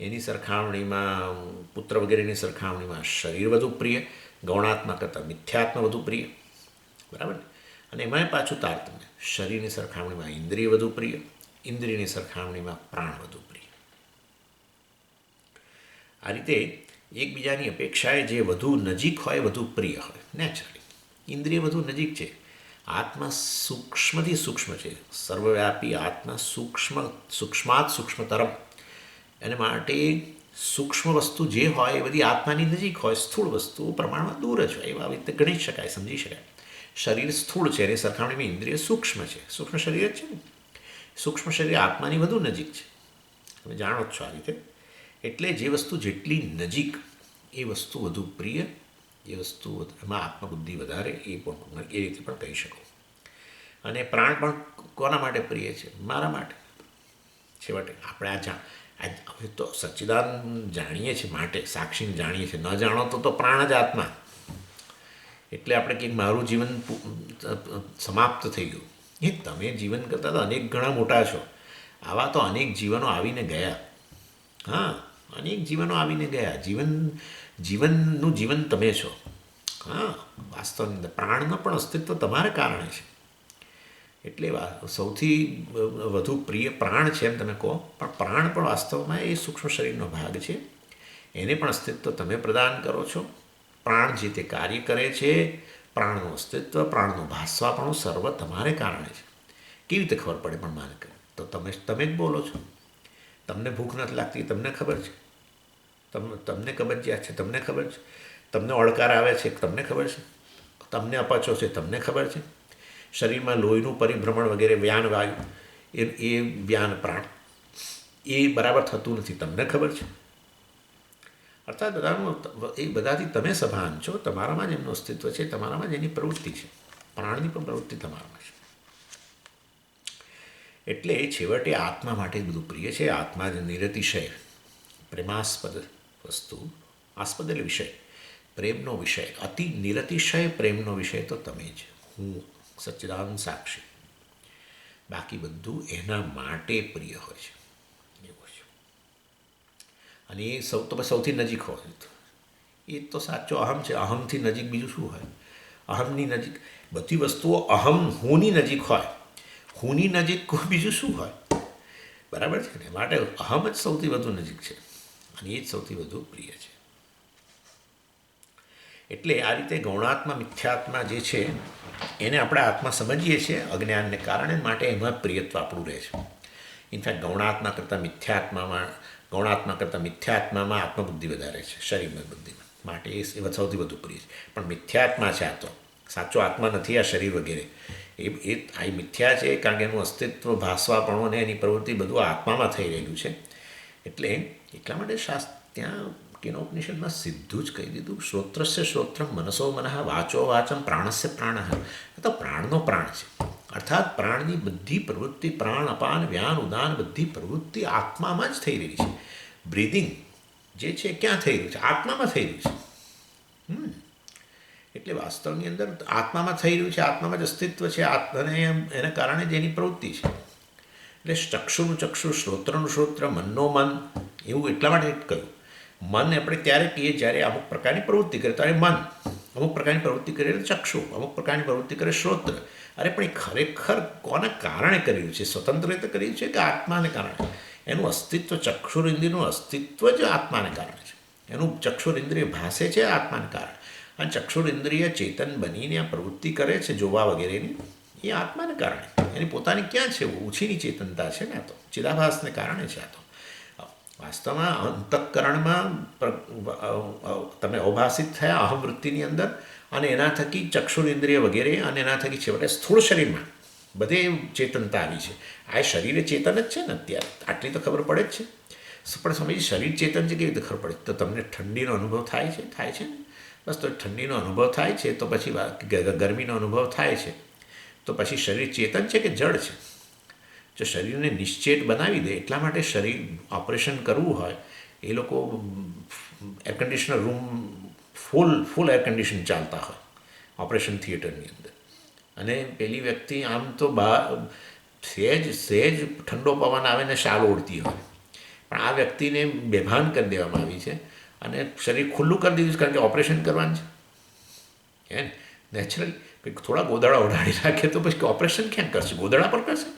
એની સરખામણીમાં પુત્ર વગેરેની સરખામણીમાં શરીર વધુ પ્રિય, ગૌણાત્મા કરતાં મિથ્યાત્મા વધુ પ્રિય. બરાબર ને? અને એમાંય પાછું તારતમ્ય, શરીરની સરખામણીમાં ઇન્દ્રિય વધુ પ્રિય, ઇન્દ્રિયની સરખામણીમાં પ્રાણ વધુ પ્રિય. આ રીતે એકબીજાની અપેક્ષાએ જે વધુ નજીક હોય વધુ પ્રિય હોય. નેચરલી ઇન્દ્રિય વધુ નજીક છે, આત્મા સૂક્ષ્મથી સૂક્ષ્મ છે, સર્વવ્યાપી આત્મા સૂક્ષ્માત સૂક્ષ્મતરમ. એને માટે સૂક્ષ્મ વસ્તુ જે હોય એ બધી આત્માની નજીક હોય, સ્થૂળ વસ્તુઓ પ્રમાણમાં દૂર જ હોય. એવા રીતે ગણી શકાય, સમજી શકાય. શરીર સ્થૂળ છે એની સરખામણીમાં ઇન્દ્રિય સૂક્ષ્મ છે, સૂક્ષ્મ શરીર જ છે ને. સૂક્ષ્મ શરીર આત્માની વધુ નજીક છે, તમે જાણો જ છો આ રીતે. એટલે જે વસ્તુ જેટલી નજીક એ વસ્તુ વધુ પ્રિય, એ વસ્તુ એમાં આત્મબુદ્ધિ વધારે, એ રીતે પણ કહી શકો. અને પ્રાણ પણ કોના માટે પ્રિય છે? મારા માટે. છેવટે આપણે હવે તો સચ્ચિદાન જાણીએ છીએ માટે, સાક્ષીને જાણીએ છીએ. ન જાણો તો પ્રાણ જ આત્મા. એટલે આપણે કંઈક મારું જીવન સમાપ્ત થઈ ગયું. એ તમે જીવન કરતાં તો અનેક ગણા મોટા છો. આવા તો અનેક જીવનો આવીને ગયા. હા, અનેક જીવનો આવીને ગયા. જીવનનું જીવન તમે છો. હા, વાસ્તવની અંદર પ્રાણનું પણ અસ્તિત્વ તમારા કારણે છે. એટલે સૌથી વધુ પ્રિય પ્રાણ છે એમ તમે કહો, પણ પ્રાણ પણ વાસ્તવમાં એ સૂક્ષ્મ શરીરનો ભાગ છે. એને પણ અસ્તિત્વ તમે પ્રદાન કરો છો. પ્રાણ જે તે કાર્ય કરે છે, પ્રાણનું અસ્તિત્વ, પ્રાણનું ભાસવાપણું સર્વ તમારે કારણે છે. કેવી રીતે ખબર પડે? પણ માને કહે તો તમે જ બોલો છો. તમને ભૂખ નથી લાગતી, તમને ખબર છે. તમને કબજિયાત છે, તમને ખબર છે. તમને ઓળકાર આવે છે, તમને ખબર છે. તમને અપચો છે, તમને ખબર છે. શરીરમાં લોહીનું પરિભ્રમણ વગેરે વ્યાન વાયુ, એ વ્યાન પ્રાણ એ બરાબર થતું નથી, તમને ખબર છે. અર્થાત એ બધાથી તમે સભાન છો. તમારામાં જ એમનું અસ્તિત્વ છે, તમારામાં જ એની પ્રવૃત્તિ છે. પ્રાણની પણ પ્રવૃત્તિ તમારામાં છે. એટલે છેવટે આત્મા માટે બધું પ્રિય છે. આત્મા જ નિરતિશય પ્રેમાસ્પદ વસ્તુ, આસ્પદ એટલે વિષય, પ્રેમનો વિષય, અતિ નિરતિશય પ્રેમનો વિષય તો તમે જ, હું સચ્ચિદાનંદ સાક્ષી. બાકી બધું એના માટે પ્રિય હોય છે, એવું છે. અને એ સૌથી નજીક હોય એ તો સાચો અહમ છે. અહમથી નજીક બીજું શું હોય? અહમની નજીક બધી વસ્તુઓ હુંની નજીક હોય. હુંની નજીક બીજું શું હોય? બરાબર છે ને? માટે અહમ જ સૌથી વધુ નજીક છે અને એ જ સૌથી વધુ પ્રિય છે. એટલે આ રીતે ગૌણાત્મા મિથ્યાત્મા જે છે એને આપણે આત્મા સમજીએ છીએ અજ્ઞાનને કારણે, માટે એમાં પ્રિયત્વ આપણું રહે છે. ઇનફેક્ટ ગૌણાત્મા કરતાં મિથ્યાત્મામાં આત્મબુદ્ધિ વધારે છે શરીરમાં બુદ્ધિમાં, માટે એ સૌથી વધુ પ્રિય છે. પણ મિથ્યાત્મા છે આ તો, સાચો આત્મા નથી આ શરીર વગેરે. આ મિથ્યા છે કારણ કે એનું અસ્તિત્વ, ભાસવાપણું અને એની પ્રવૃત્તિ બધું આત્મામાં થઈ રહેલું છે. એટલા માટે ત્યાં કેનોપનિષદમાં સીધું જ કહી દીધું, શ્રોત્રસ્ય શ્રોત્રમ, મનસો મનઃ, વાચો વાચમ, પ્રાણસ્ય પ્રાણ. તો પ્રાણનો પ્રાણ છે. અર્થાત પ્રાણની બધી પ્રવૃત્તિ, પ્રાણ અપાન વ્યાન ઉદાન બધી પ્રવૃત્તિ આત્મામાં જ થઈ રહી છે. બ્રીધિંગ જે છે ક્યાં થઈ રહ્યું છે? આત્મામાં થઈ રહ્યું છે. એટલે વાસ્તવની અંદર આત્મામાં થઈ રહ્યું છે, આત્મામાં જ અસ્તિત્વ છે. અને એના કારણે જ એની પ્રવૃત્તિ છે. એટલે ચક્ષુનું ચક્ષુ, શ્રોત્રનું શ્રોત્ર, મનનો મન, એવું એટલા માટે કહ્યું. મન આપણે ત્યારે કહીએ જ્યારે અમુક પ્રકારની પ્રવૃત્તિ કરે ત્યારે મન, અમુક પ્રકારની પ્રવૃત્તિ કરે તો ચક્ષુ, અમુક પ્રકારની પ્રવૃત્તિ કરે શ્રોત્ર. અરે પણ એ ખરેખર કોના કારણે કર્યું છે? સ્વતંત્ર રીતે કર્યું છે કે આત્માને કારણે? એનું અસ્તિત્વ, ચક્ષુરિન્દ્રિયનું અસ્તિત્વ જ આત્માને કારણે છે. એનું ચક્ષુરિન્દ્રિય ભાસે છે આત્માને કારણે. અને ચક્ષુરિન્દ્રિય ચેતન બનીને આ પ્રવૃત્તિ કરે છે જોવા વગેરેની, એ આત્માને કારણે. એની પોતાની ક્યાં છે? ઓછીની ચેતનતા છે ને. આ તો ચિદાભાસને કારણે છે. આ તો વાસ્તવમાં અંતઃકરણમાં તમે અવભાષિત થયા અહમવૃત્તિની અંદર, અને એના થકી ચક્ષુરિન્દ્રિય વગેરે, અને એના થકી છેવટે સ્થૂળ શરીરમાં બધે ચેતનતા આવી છે. આ શરીરે ચેતન જ છે ને અત્યારે, આટલી તો ખબર પડે જ છે. પણ સમજી શરીર ચેતન છે કેવી રીતે ખબર પડે? તો તમને ઠંડીનો અનુભવ થાય છે ને? બસ તો ઠંડીનો અનુભવ થાય છે તો પછી ગરમીનો અનુભવ થાય છે તો પછી શરીર ચેતન છે કે જડ છે? જો શરીરને નિશ્ચેત બનાવી દે, એટલા માટે શરીર ઓપરેશન કરવું હોય એ લોકો એર કન્ડિશનર રૂમ ફૂલ એર કન્ડિશન ચાલતા હોય ઓપરેશન થિયેટરની અંદર, અને પેલી વ્યક્તિ આમ તો સહેજ ઠંડો પવન આવે ને શાલ ઓળતી હોય, પણ આ વ્યક્તિને બેભાન કરી દેવામાં આવી છે અને શરીર ખુલ્લું કરી દીધું છે કારણ કે ઓપરેશન કરવાનું છે. નેચરલી કંઈક થોડા ગોદડા ઉડાડી રાખે તો પછી ઓપરેશન ક્યાં કરશે? ગોદડા પર કરશે.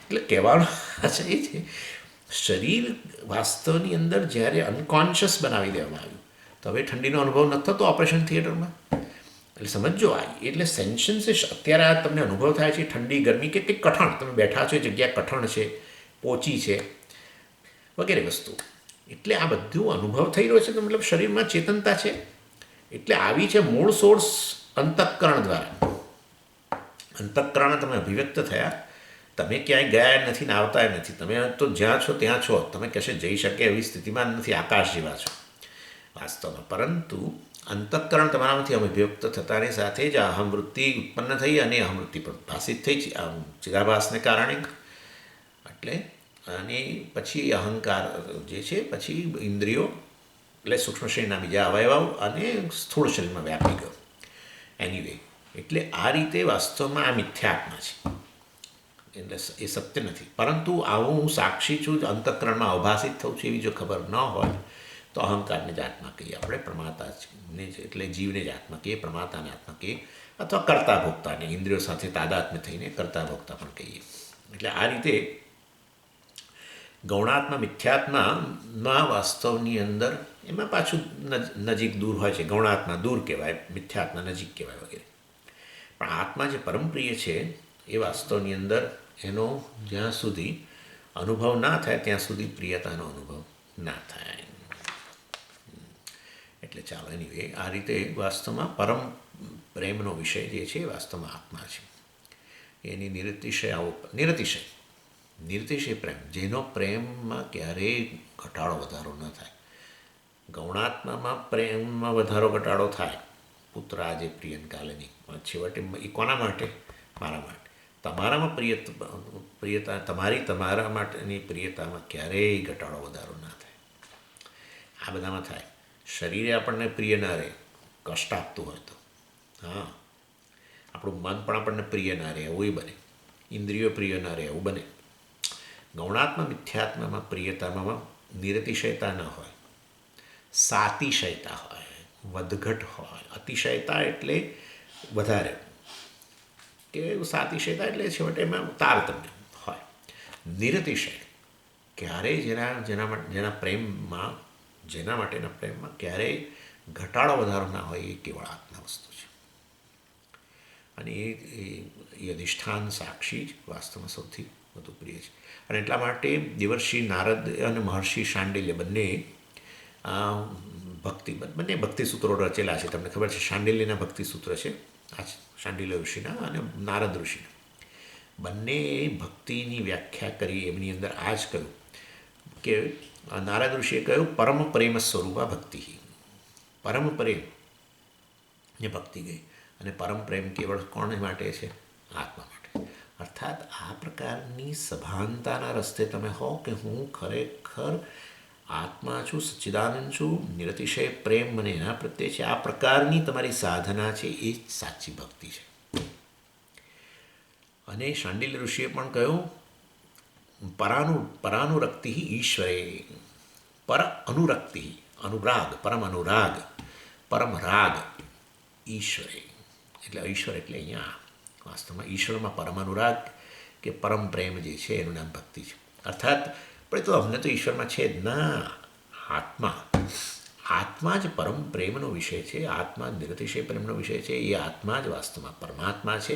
એટલે કહેવાનો આશય એ છે, શરીર વાસ્તવની અંદર જ્યારે અનકોન્શિયસ બનાવી દેવામાં આવ્યું તો હવે ઠંડીનો અનુભવ નથી થતો ઓપરેશન થિયેટરમાં. એટલે સમજો આ એટલે સેન્શન્સ અત્યારે આ તમને અનુભવ થાય છે ઠંડી ગરમી કે કંઈક કઠણ, તમે બેઠા છો એ જગ્યા કઠણ છે, પોચી છે, વગેરે વસ્તુ. એટલે આ બધું અનુભવ થઈ રહ્યો છે તો મતલબ શરીરમાં ચેતનતા છે. એટલે આવી છે મૂળ સોર્સ અંતઃકરણ દ્વારા. અંતઃકરણ તમે અભિવ્યક્ત થયા, તમે ક્યાંય ગયા નથી ને આવતા નથી, તમે તો જ્યાં છો ત્યાં છો, તમે કશે જઈ શકે એવી સ્થિતિમાં નથી, આકાશ જેવા છો વાસ્તવમાં. પરંતુ અંતઃકરણ તમારામાંથી અભિવ્યક્ત થતાની સાથે જ અહમવૃત્તિ ઉત્પન્ન થઈ અને અહમવૃત્તિ પ્રભાષિત થઈ ચિદાભાસને કારણે. એટલે અને પછી અહંકાર જે છે, પછી ઇન્દ્રિયો એટલે સૂક્ષ્મ શરીરના બીજા અવયવ અને સ્થૂળ શરીરમાં વ્યાપી ગયો. એનીવે એટલે આ રીતે વાસ્તવમાં આ મિથ્યાત્મા છે, એટલે એ સત્ય નથી. પરંતુ આવું હું સાક્ષી છું, અંતઃકરણમાં અવભાષિત થવું છું એવી જો ખબર ન હોય તો અહંકારને જ આત્મા કહીએ આપણે, પ્રમાતાને એટલે જીવને જ આત્મા કહીએ, પ્રમાતાને આત્મા કહીએ, અથવા કર્તા ભોક્તાને ઇન્દ્રિયો સાથે તાદાત્મ્ય થઈને કર્તા ભોક્તા પણ કહીએ. એટલે આ રીતે ગૌણાત્મા મિથ્યાત્મામાં વાસ્તવની અંદર એમાં પાછું નજીક દૂર હોય છે. ગૌણાત્મા દૂર કહેવાય, મિથ્યાત્મા નજીક કહેવાય વગેરે. પણ આત્મા જે પરમપ્રિય છે એ વાસ્તવની અંદર એનો જ્યાં સુધી અનુભવ ના થાય ત્યાં સુધી પ્રિયતાનો અનુભવ ના થાય. એટલે ચાલો એની આ રીતે વાસ્તવમાં પરમ પ્રેમનો વિષય જે છે એ વાસ્તવમાં આત્મા છે. એની નિરતિશય પ્રેમ, જેનો પ્રેમમાં ક્યારેય ઘટાડો વધારો ન થાય. ગૌણાત્મામાં પ્રેમમાં વધારો ઘટાડો થાય. પુત્ર આજે પ્રિયનકાલેની છેવટે એ કોના માટે? મારા માટે. તમારામાં પ્રિયતા તમારા માટેની પ્રિયતામાં ક્યારેય ઘટાડો વધારો ના થાય. આ બધામાં થાય. શરીરે આપણને પ્રિય ના રહે, કષ્ટ આપતું હોય તો, હા, આપણું મન પણ આપણને પ્રિય ના રહે એવું બને, ઇન્દ્રિયો પ્રિય ના રહે એવું બને. ગૌણાત્મા મિથ્યાત્મામાં પ્રિયતામાં નિરતિશયતા ન હોય, સાતિશયતા હોય, વધઘટ હોય. અતિશયતા એટલે વધારે, કે સાતિશયતા એટલે છેવટે એમાં તારતમ્ય હોય. નિરતિશય ક્યારેય જેના પ્રેમમાં, જેના માટેના પ્રેમમાં ક્યારેય ઘટાડો વધારો ના હોય, એ કેવળ આત્મા વસ્તુ છે. અને એ અધિષ્ઠાન સાક્ષી જ વાસ્તવમાં સૌથી વધુ પ્રિય છે. અને એટલા માટે દેવર્ષિ નારદ અને મહર્ષિ શાંડિલ્ય બંને ભક્તિ સૂત્રો રચેલા છે. તમને ખબર છે શાંડિલ્યના ભક્તિ સૂત્ર છે, આ શાંડિલ્ય ઋષિના અને નારદ ઋષિના. બંને ભક્તિની વ્યાખ્યા કરી. એમની અંદર આ જ કહ્યું કે નારદ ઋષિએ કહ્યું પરમ પ્રેમ સ્વરૂપા ભક્તિ. પરમ પ્રેમ એ ભક્તિ ગઈ. અને પરમ પ્રેમ કેવળ કોણ માટે છે? આત્મા માટે. અર્થાત આ પ્રકારની સભાનતાના રસ્તે તમે હો કે હું ખરેખર આત્મા છું, સચ્ચિદાનંદ છું, નિરતિશય પ્રેમ મને એના પ્રત્યે છે, આ પ્રકારની તમારી સાધના છે, એ જ સાચી ભક્તિ છે. અને શાંડિલ્ય ઋષિએ પણ કહ્યું પરાનુરક્તિ ઈશ્વરે, પર અનુરક્તિ, અનુરાગ, પરમ અનુરાગ, પરમ રાગ ઈશ્વરે. એટલે ઈશ્વર એટલે અહીંયા વાસ્તવમાં ઈશ્વરમાં પરમ અનુરાગ કે પરમ પ્રેમ જે છે એનું નામ ભક્તિ છે. અર્થાત પણ તો અમને તો ઈશ્વરમાં છે જ ના, આત્મા જ પરમ પ્રેમનો વિષય છે, આત્મા નિરતિશય પ્રેમનો વિષય છે, એ આત્મા જ વાસ્તવમાં પરમાત્મા છે.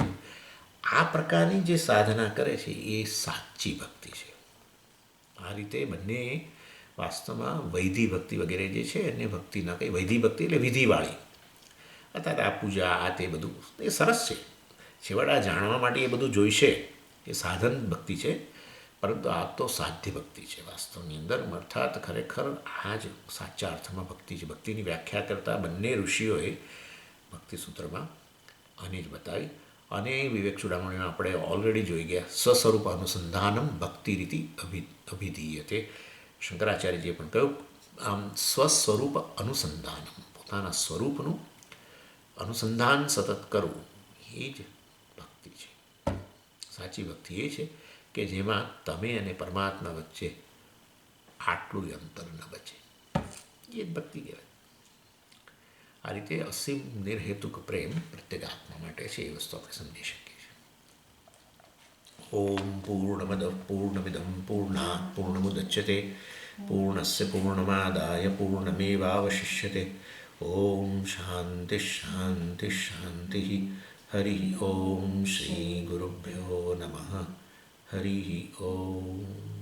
આ પ્રકારની જે સાધના કરે છે એ સાચી ભક્તિ છે. આ રીતે બંને વાસ્તવમાં વૈધિ ભક્તિ વગેરે જે છે એને ભક્તિ ન કહી. વૈધિ ભક્તિ એટલે વિધિવાળી, અર્થાત આ પૂજા આ તે બધું એ સરસ છે. છેવટે આ જાણવા માટે એ બધું જોઈશે, એ સાધન ભક્તિ છે. પરંતુ આ તો સાધ્ય ભક્તિ છે વાસ્તવની અંદર. અર્થાત ખરેખર આ જ સાચા અર્થમાં ભક્તિ છે. ભક્તિની વ્યાખ્યા કરતાં બંને ઋષિઓએ ભક્તિ સૂત્રમાં આને જ બતાવી. અને વિવેક ચૂડામણીમાં આપણે ઓલરેડી જોઈ ગયા સ્વસ્વરૂપ અનુસંધાનમ ભક્તિ રીતિ અભિધીયતે. શંકરાચાર્યજીએ પણ કહ્યું આમ સ્વસ્વરૂપ અનુસંધાનમ, પોતાના સ્વરૂપનું અનુસંધાન સતત કરવું એ જ ભક્તિ છે. સાચી ભક્તિ એ છે કે જેમાં તમે અને પરમાત્મા વચ્ચે આટલું અંતર ન બચે, એ જ ભક્તિ કહેવાય. આ રીતે અસીમ નિર્હેતુક પ્રેમ પ્રત્યેક આત્મા માટે છે, એ વસ્તુ આપણે સમજી શકીએ છીએ. ઓમ પૂર્ણમદ પૂર્ણમિદમ પૂર્ણાત પૂર્ણમુદચ્યતે પૂર્ણસ્ય પૂર્ણમાદાય પૂર્ણમેવાવશિષ્યતે. ઓમ શાંતિ શાંતિ શાંતિ. હરિ ઓમ શ્રી ગુરુભ્યો નમઃ. હરિ ઓમ.